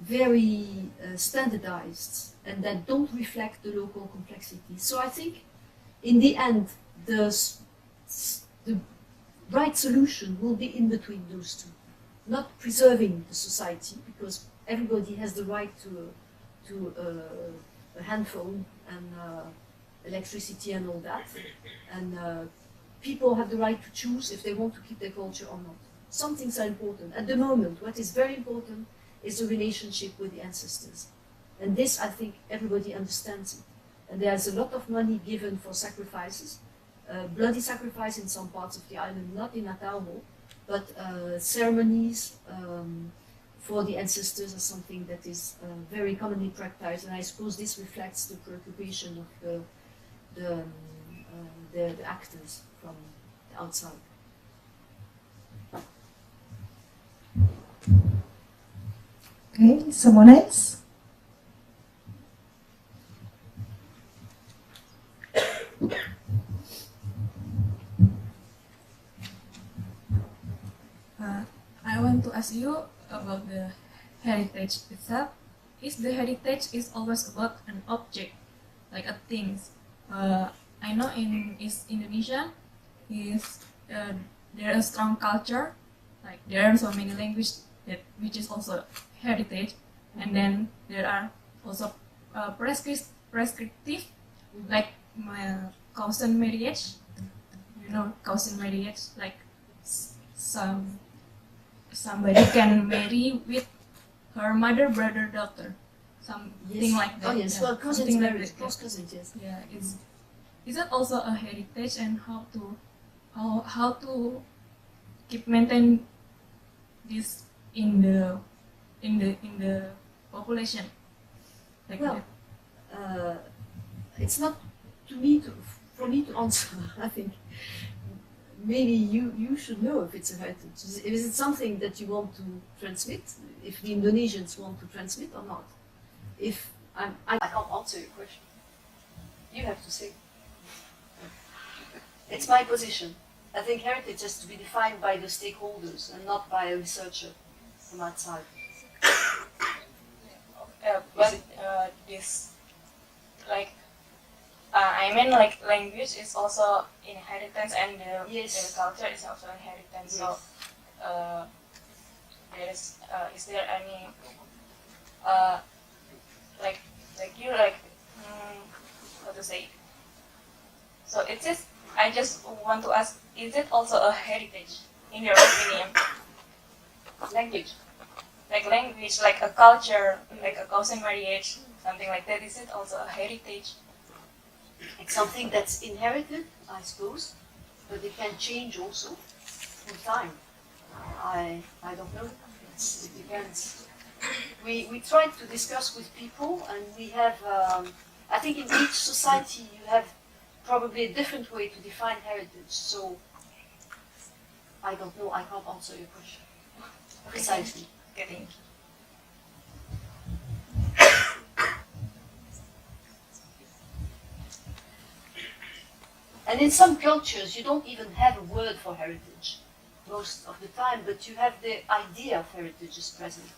very standardized and that don't reflect the local complexity. So I think, in the end, the right solution will be in between those two. Not preserving the society, because everybody has the right to a handphone and electricity and all that, and people have the right to choose if they want to keep their culture or not. Some things are important. At the moment, what is very important is the relationship with the ancestors. And this, I think, everybody understands it. And there's a lot of money given for sacrifices, bloody sacrifice in some parts of the island, not in Atauro, but ceremonies for the ancestors are something that is very commonly practiced. And I suppose this reflects the preoccupation of the actors from the outside. Okay, someone else? I want to ask you about the heritage itself. Is the heritage is always about an object, like a things? I know in East Indonesia, there is strong culture, like there are so many languages which is also heritage, and then there are also prescriptive, like cousin marriage. You know, cousin marriage, like some somebody can marry with her mother, brother, daughter, something like that. Oh yes, yeah. well, cousins Something like marriage, that, close cousins, yes. yeah. Is that also a heritage, and how to keep maintain this in the population like Well, that? it's not for me to answer. I think maybe you should know if it's a heritage. Is it something that you want to transmit? If the Indonesians want to transmit or not? If I can't answer your question. You have to say. It's my position. I think heritage has to be defined by the stakeholders and not by a researcher from outside. But this, like, I mean, like, language is also inheritance, and the culture is also inheritance. Yes. So, is there any, like you, how to say? So it's just, I just want to ask, is it also a heritage in your opinion? Language. Like a culture, like a cousin marriage, something like that. Is it also a heritage? It's something that's inherited, I suppose, but it can change also with time. I don't know. It depends. We try to discuss with people, and we have. I think in each society you have probably a different way to define heritage. So I don't know. I can't answer your question precisely. Getting. And in some cultures, you don't even have a word for heritage most of the time, but you have the idea of heritage is present.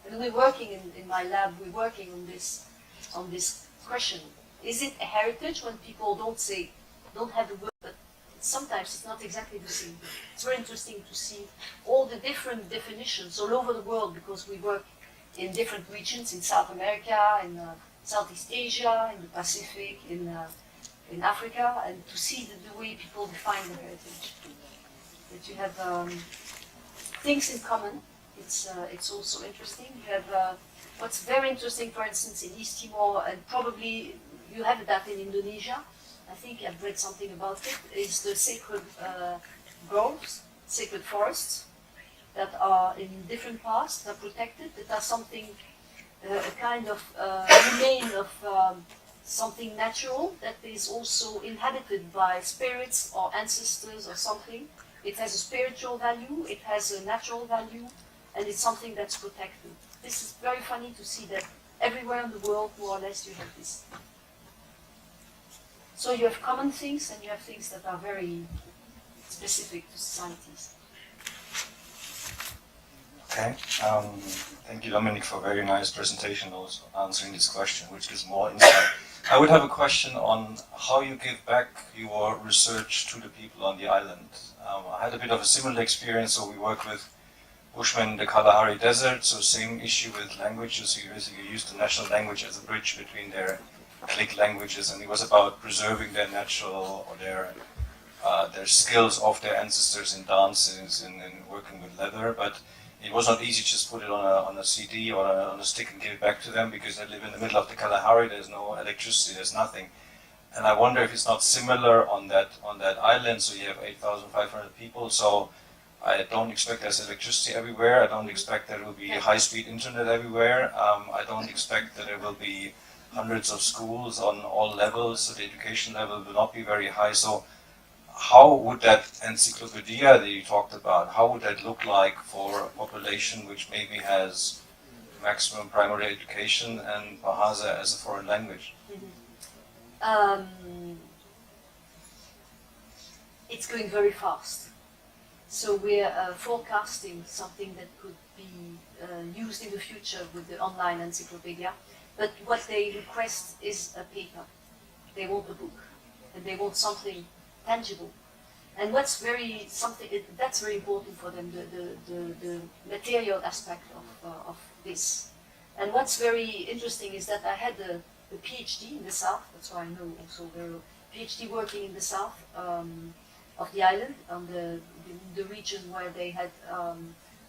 And we're working in my lab, we're working on this question. Is it a heritage when people don't have the word, but sometimes it's not exactly the same. It's very interesting to see all the different definitions all over the world, because we work in different regions, in South America, in Southeast Asia, in the Pacific, in Africa, and to see the way people define the heritage. That you have things in common. It's also interesting. You have what's very interesting, for instance, in East Timor, and probably you have that in Indonesia. I think I've read something about it. Is the sacred groves, sacred forests that are in different parts, that are protected, that are something, a kind of remain of something natural that is also inhabited by spirits or ancestors or something. It has a spiritual value, it has a natural value, and it's something that's protected. This is very funny to see that everywhere in the world, more or less, you have this. So you have common things, and you have things that are very specific to societies. Okay, thank you, Dominique, for a very nice presentation, also answering this question, which gives more insight. I would have a question on how you give back your research to the people on the island. I had a bit of a similar experience, so we work with Bushmen in the Kalahari Desert, so same issue with languages. You basically use the national language as a bridge between their click languages, and it was about preserving their natural or their skills of their ancestors in dances and working with leather, but it was not easy to just put it on a CD or on a stick and give it back to them, because they live in the middle of the Kalahari. There's no electricity, there's nothing. And I wonder if it's not similar on that island. So you have 8,500 people. So I don't expect there's electricity everywhere. I don't expect there will be high-speed internet everywhere. I don't expect that there will be hundreds of schools on all levels. So the education level will not be very high. So how would that encyclopedia that you talked about, how would that look like for a population which maybe has maximum primary education and Bahasa as a foreign language? It's going very fast. So we're forecasting something that could be used in the future with the online encyclopedia. But what they request is a paper. They want a book, and they want something tangible. And that's very important for them, the material aspect of this. And what's very interesting is that I had a PhD in the south, that's why I know also the PhD working in the south of the island, on the region where they had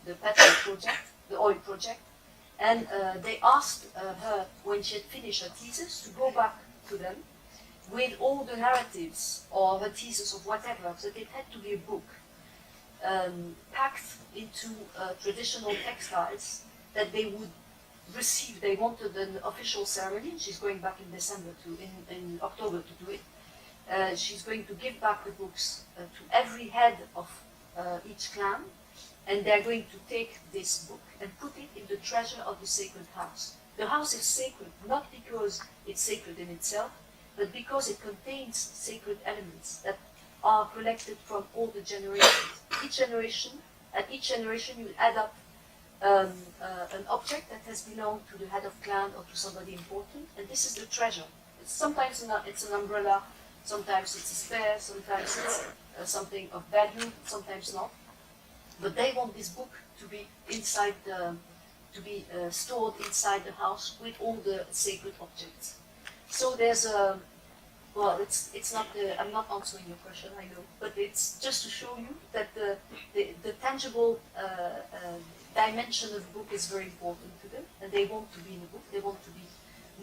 the petrol project, the oil project, and they asked her, when she had finished her thesis, to go back to them with all the narratives or her thesis of whatever. So it had to be a book packed into traditional textiles that they would receive. They wanted an official ceremony. She's going back in December in October to do it. She's going to give back the books to every head of each clan, and they're going to take this book and put it in the treasure of the sacred house. The house is sacred not because it's sacred in itself, but because it contains sacred elements that are collected from all the generations. At each generation you add up an object that has belonged to the head of clan or to somebody important, and this is the treasure. Sometimes it's an umbrella, sometimes it's a spare, sometimes it's something of value, sometimes not. But they want this book to be inside stored inside the house with all the sacred objects. So there's a, well, it's not I'm not answering your question, I know, but it's just to show you that the tangible dimension of the book is very important to them, and they want to be in the book. They want to be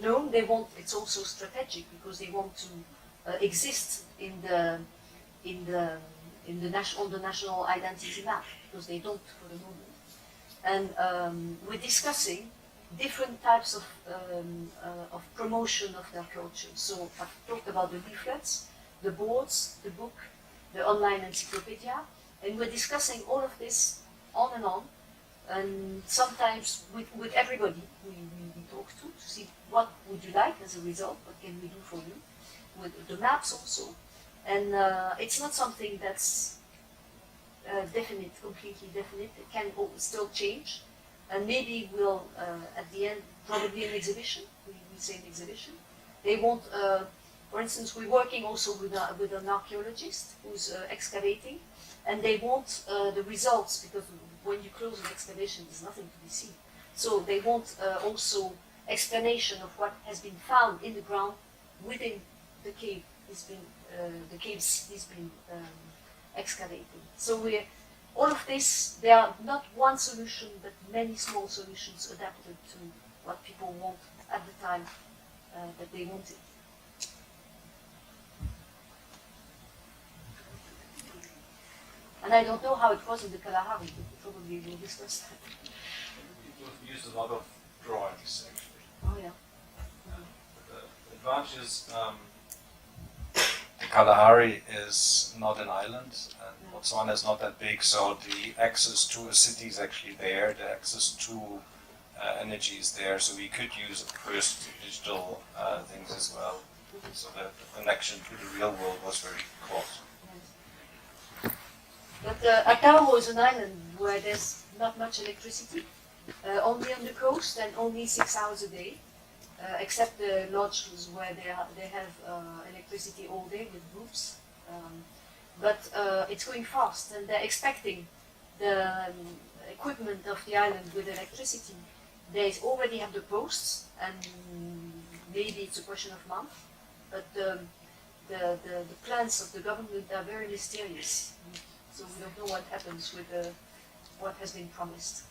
known. It's also strategic because they want to exist on the national identity map, because they don't for the moment. And we're discussing different types of promotion of their culture. So I've talked about the leaflets, the boards, the book, the online encyclopedia, and we're discussing all of this on, and sometimes with everybody we talk to see what would you like as a result, what can we do for you, with the maps also. And it's not something that's definite, completely definite. It can still change. And maybe we'll, at the end, probably an exhibition. We say an exhibition. They want, for instance, we're working also with an archaeologist who's excavating, and they want the results, because when you close an excavation, there's nothing to be seen. So they want also explanation of what has been found in the ground within the cave. The caves he's been excavating. So all of this, there are not one solution, but many small solutions adapted to what people want at the time that they want it. And I don't know how it was in the Kalahari, but probably we'll discuss that. It was used a lot of drawings, actually. Oh yeah. The advantage is the Kalahari is not an island, and Botswana is not that big, so the access to a city is actually there, the access to energy is there, so we could use first digital things as well. So the connection to the real world was very close. But Atauro is an island where there's not much electricity, only on the coast and only 6 hours a day, except the lodges where they have electricity all day with roofs. But it's going fast, and they're expecting the equipment of the island with electricity. They already have the posts, and maybe it's a question of months, but the plans of the government are very mysterious. So we don't know what happens with what has been promised.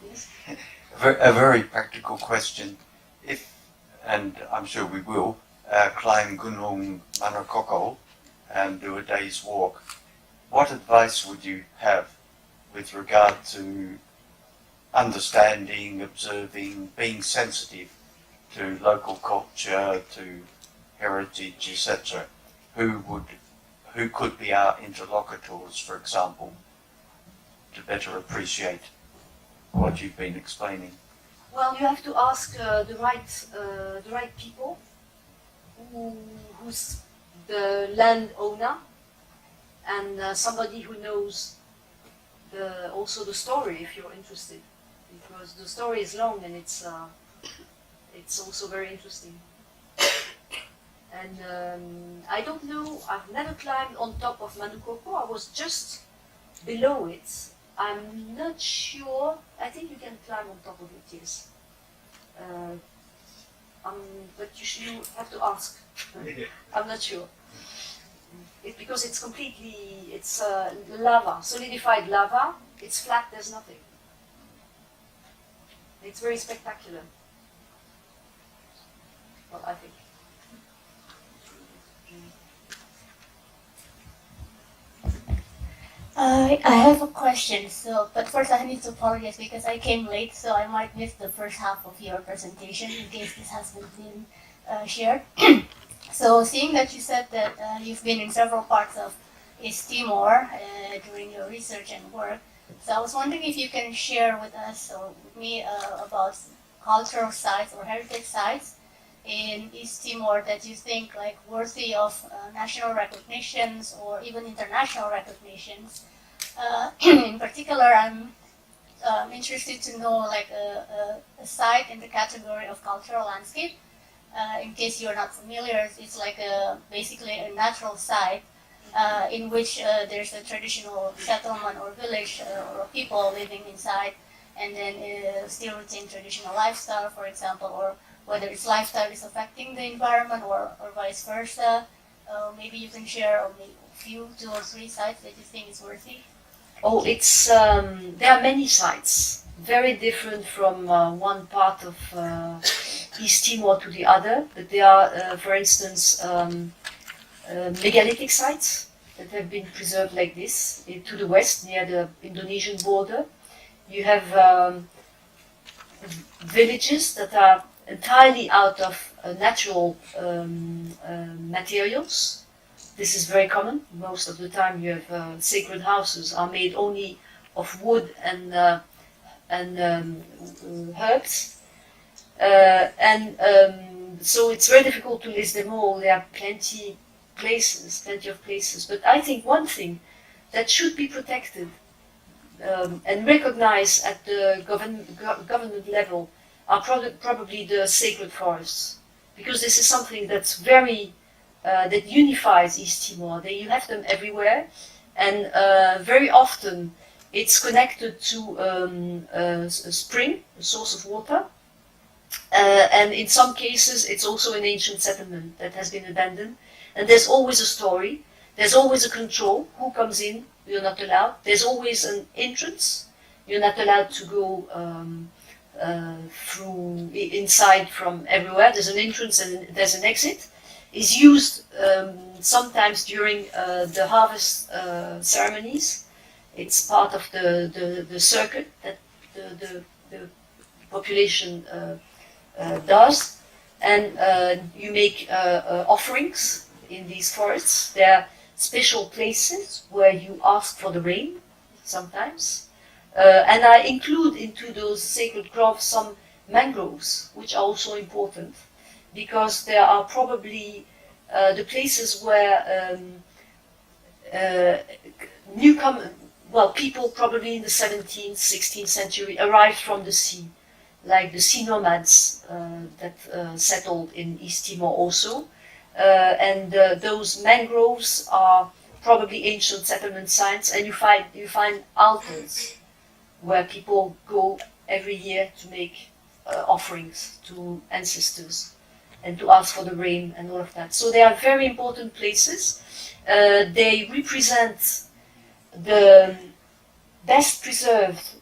Yes? A very practical question. If, and I'm sure we will, climb Gunung Manukoko and do a day's walk, what advice would you have with regard to understanding, observing, being sensitive to local culture, to heritage, etc.? Who could be our interlocutors, for example, to better appreciate what you've been explaining? Well, you have to ask the right people, who's the landowner, and somebody who knows also the story, if you're interested, because the story is long and it's also very interesting. And I don't know, I've never climbed on top of Manukoko. I was just below it. I'm not sure. I think you can climb on top of it, yes. But you have to ask. I'm not sure. because it's completely, it's lava, solidified lava. It's flat, there's nothing. It's very spectacular. Well, I think. I have a question. So, but first I need to apologize because I came late, so I might miss the first half of your presentation in case this hasn't been shared. So, seeing that you said that you've been in several parts of East Timor during your research and work, so I was wondering if you can share with us or with me about cultural sites or heritage sites in East Timor that you think like worthy of national recognitions or even international recognitions. In particular, I'm interested to know like a site in the category of cultural landscape. In case you're not familiar, it's like basically a natural site in which there's a traditional settlement or village or people living inside, and then still retain traditional lifestyle, for example, or whether its lifestyle is affecting the environment or vice versa. Maybe you can share a few, 2 or 3 sites that you think is worthy. Oh, it's there are many sites, very different from one part of East Timor to the other. But there are, for instance, megalithic sites that have been preserved like this to the west near the Indonesian border. You have villages that are entirely out of natural materials. This is very common. Most of the time you have sacred houses are made only of wood and herbs. So it's very difficult to list them all. There are plenty of places. But I think one thing that should be protected and recognized at the government level are probably the sacred forests, because this is something that's very that unifies East Timor. You have them everywhere, and very often it's connected to a spring, a source of water, and in some cases it's also an ancient settlement that has been abandoned. And there's always a story. There's always a control. Who comes in? You're not allowed. There's always an entrance. You're not allowed to go through inside from everywhere. There's an entrance and there's an exit. Is used sometimes during the harvest ceremonies. It's part of the circuit that the population does, and you make offerings in these forests. There are special places where you ask for the rain sometimes. And I include into those sacred groves some mangroves, which are also important, because there are probably the places where people probably in the 17th, 16th century arrived from the sea, like the sea nomads that settled in East Timor also. And those mangroves are probably ancient settlement sites, and you find altars where people go every year to make offerings to ancestors and to ask for the rain and all of that. So they are very important places. They represent the best preserved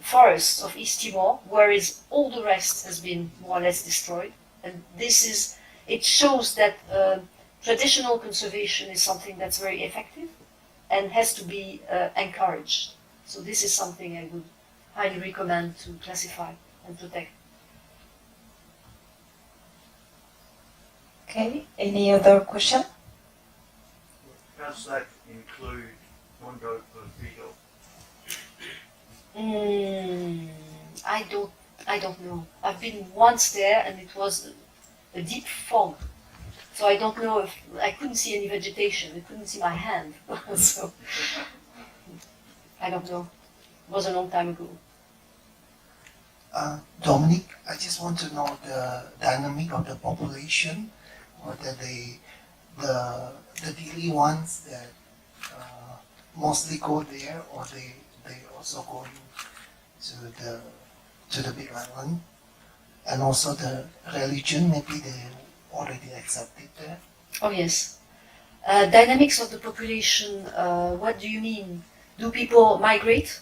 forests of East Timor, whereas all the rest has been more or less destroyed. And it shows that traditional conservation is something that's very effective and has to be encouraged. So this is something I would highly recommend to classify and protect. Okay, any other question? Does that include Mondo Perfido? I don't know. I've been once there and it was a deep fog. So I don't know if I couldn't see any vegetation. I couldn't see my hand. So I don't know. It was a long time ago. Dominique, I just want to know the dynamic of the population, whether the daily ones that mostly go there, or they also go to the big island, and also the religion, maybe they already accepted there. Oh yes. Dynamics of the population, what do you mean? Do people migrate?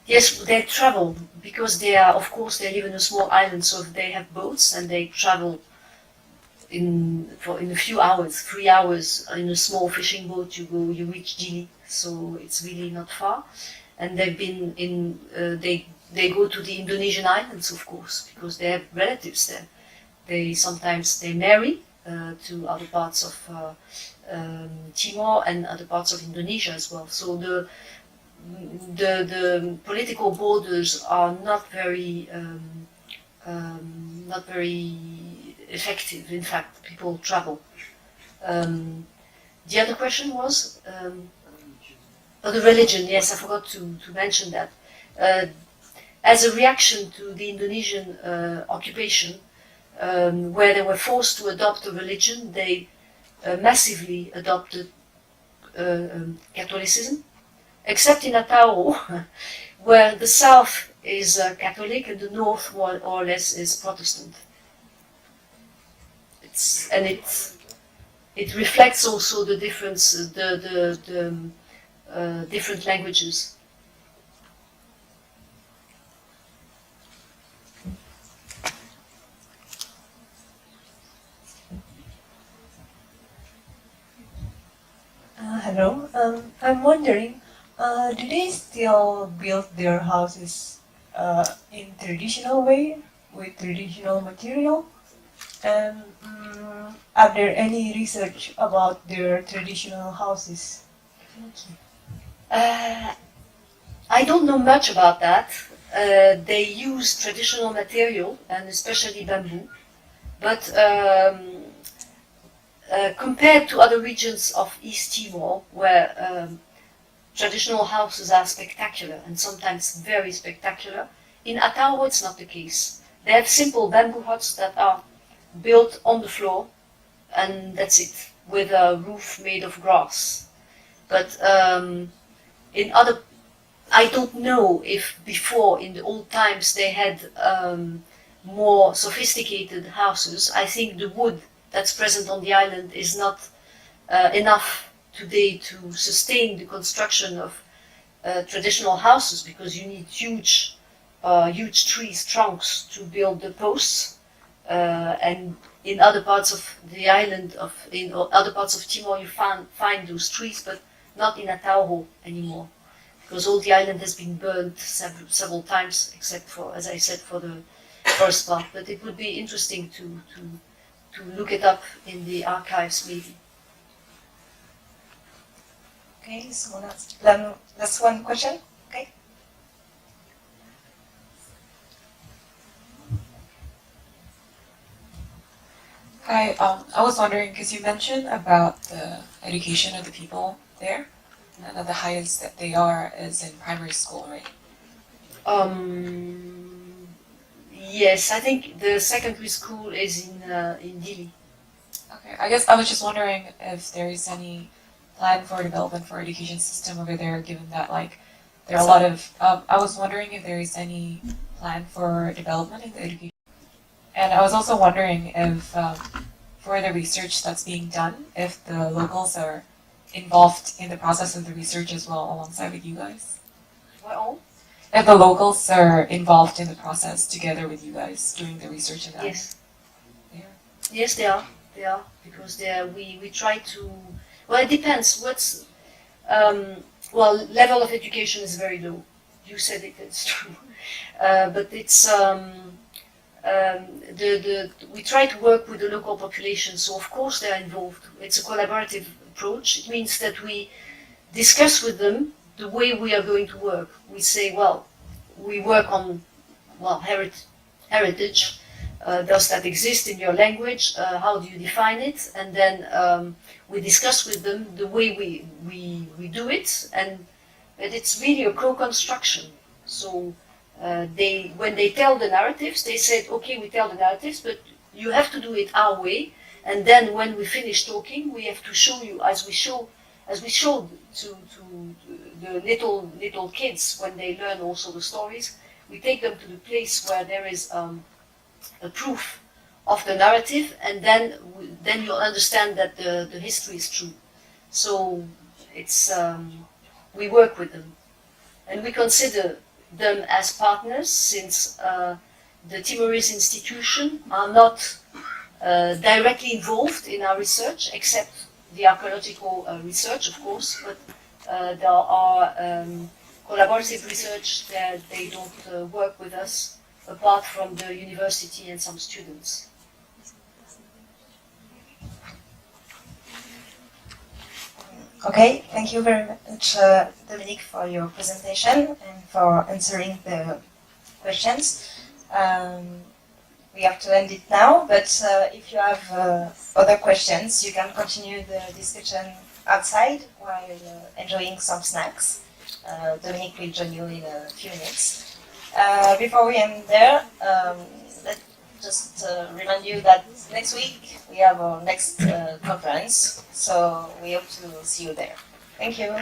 Yes, they travel because they are, of course, they live in a small island, so they have boats and they travel in a few hours, 3 hours in a small fishing boat. You reach Juni, so it's really not far. And they've been in, they go to the Indonesian islands, of course, because they have relatives there. They sometimes marry to other parts of Timor and other parts of Indonesia as well. So the political borders are not very effective. In fact, people travel. The other question was the religion. Yes, I forgot to mention that. As a reaction to the Indonesian occupation, where they were forced to adopt a religion, they massively adopted Catholicism, except in Atauro, where the south is Catholic and the north more or less is Protestant. It reflects also the difference, the different languages. Hello. I'm wondering, do they still build their houses in traditional way with traditional material? And are there any research about their traditional houses? I don't know much about that. They use traditional material and especially bamboo, but compared to other regions of East Timor, where traditional houses are spectacular and sometimes very spectacular, in Atauro it's not the case. They have simple bamboo huts that are built on the floor, and that's it, with a roof made of grass. But in other, I don't know if before, in the old times, they had more sophisticated houses. I think the wood that's present on the island is not enough today to sustain the construction of traditional houses, because you need huge trees, trunks to build the posts. And in other parts of the island, in other parts of Timor, you find those trees, but not in Atauro anymore, because all the island has been burned several times, except for, as I said, for the first part. But it would be interesting to look it up in the archives, maybe. Okay, so that's one question. Okay. Hi, I was wondering, because you mentioned about the education of the people there, and that the highest that they are is in primary school, right? Yes, I think the secondary school is in Dili. Okay, I guess I was just wondering if there is any plan for development for education system over there, given that like there are a lot of. I was wondering if there is any plan for development in the education. And I was also wondering if, for the research that's being done, if the locals are involved in the process of the research as well, alongside with you guys. Well, if the locals are involved in the process together with you guys doing the research and that. Yes. Yes, they are. They are, because we try to. Well, it depends. What's level of education is very low. You said it. It's true, but it's. We try to work with the local population, so of course they are involved. It's a collaborative approach. It means that we discuss with them the way we are going to work. We say, well, we work on heritage. Does that exist in your language? How do you define it? And then we discuss with them the way we do it, and it's really a co-construction. So. When they tell the narratives, they said, okay, we tell the narratives, but you have to do it our way. And then when we finish talking, we have to show you, as we showed to the little kids when they learn also the stories. We take them to the place where there is a proof of the narrative, and then you'll understand that the history is true. So it's we work with them, and we consider them as partners, since the Timorese institution are not directly involved in our research, except the archaeological research, of course, but there are collaborative research that they don't work with us, apart from the university and some students. Okay, thank you very much, Dominique, for your presentation and for answering the questions. We have to end it now, but if you have other questions, you can continue the discussion outside while enjoying some snacks. Dominique will join you in a few minutes. Before we end there, let's just remind you that next week we have our next conference, so we hope to see you there. Thank you.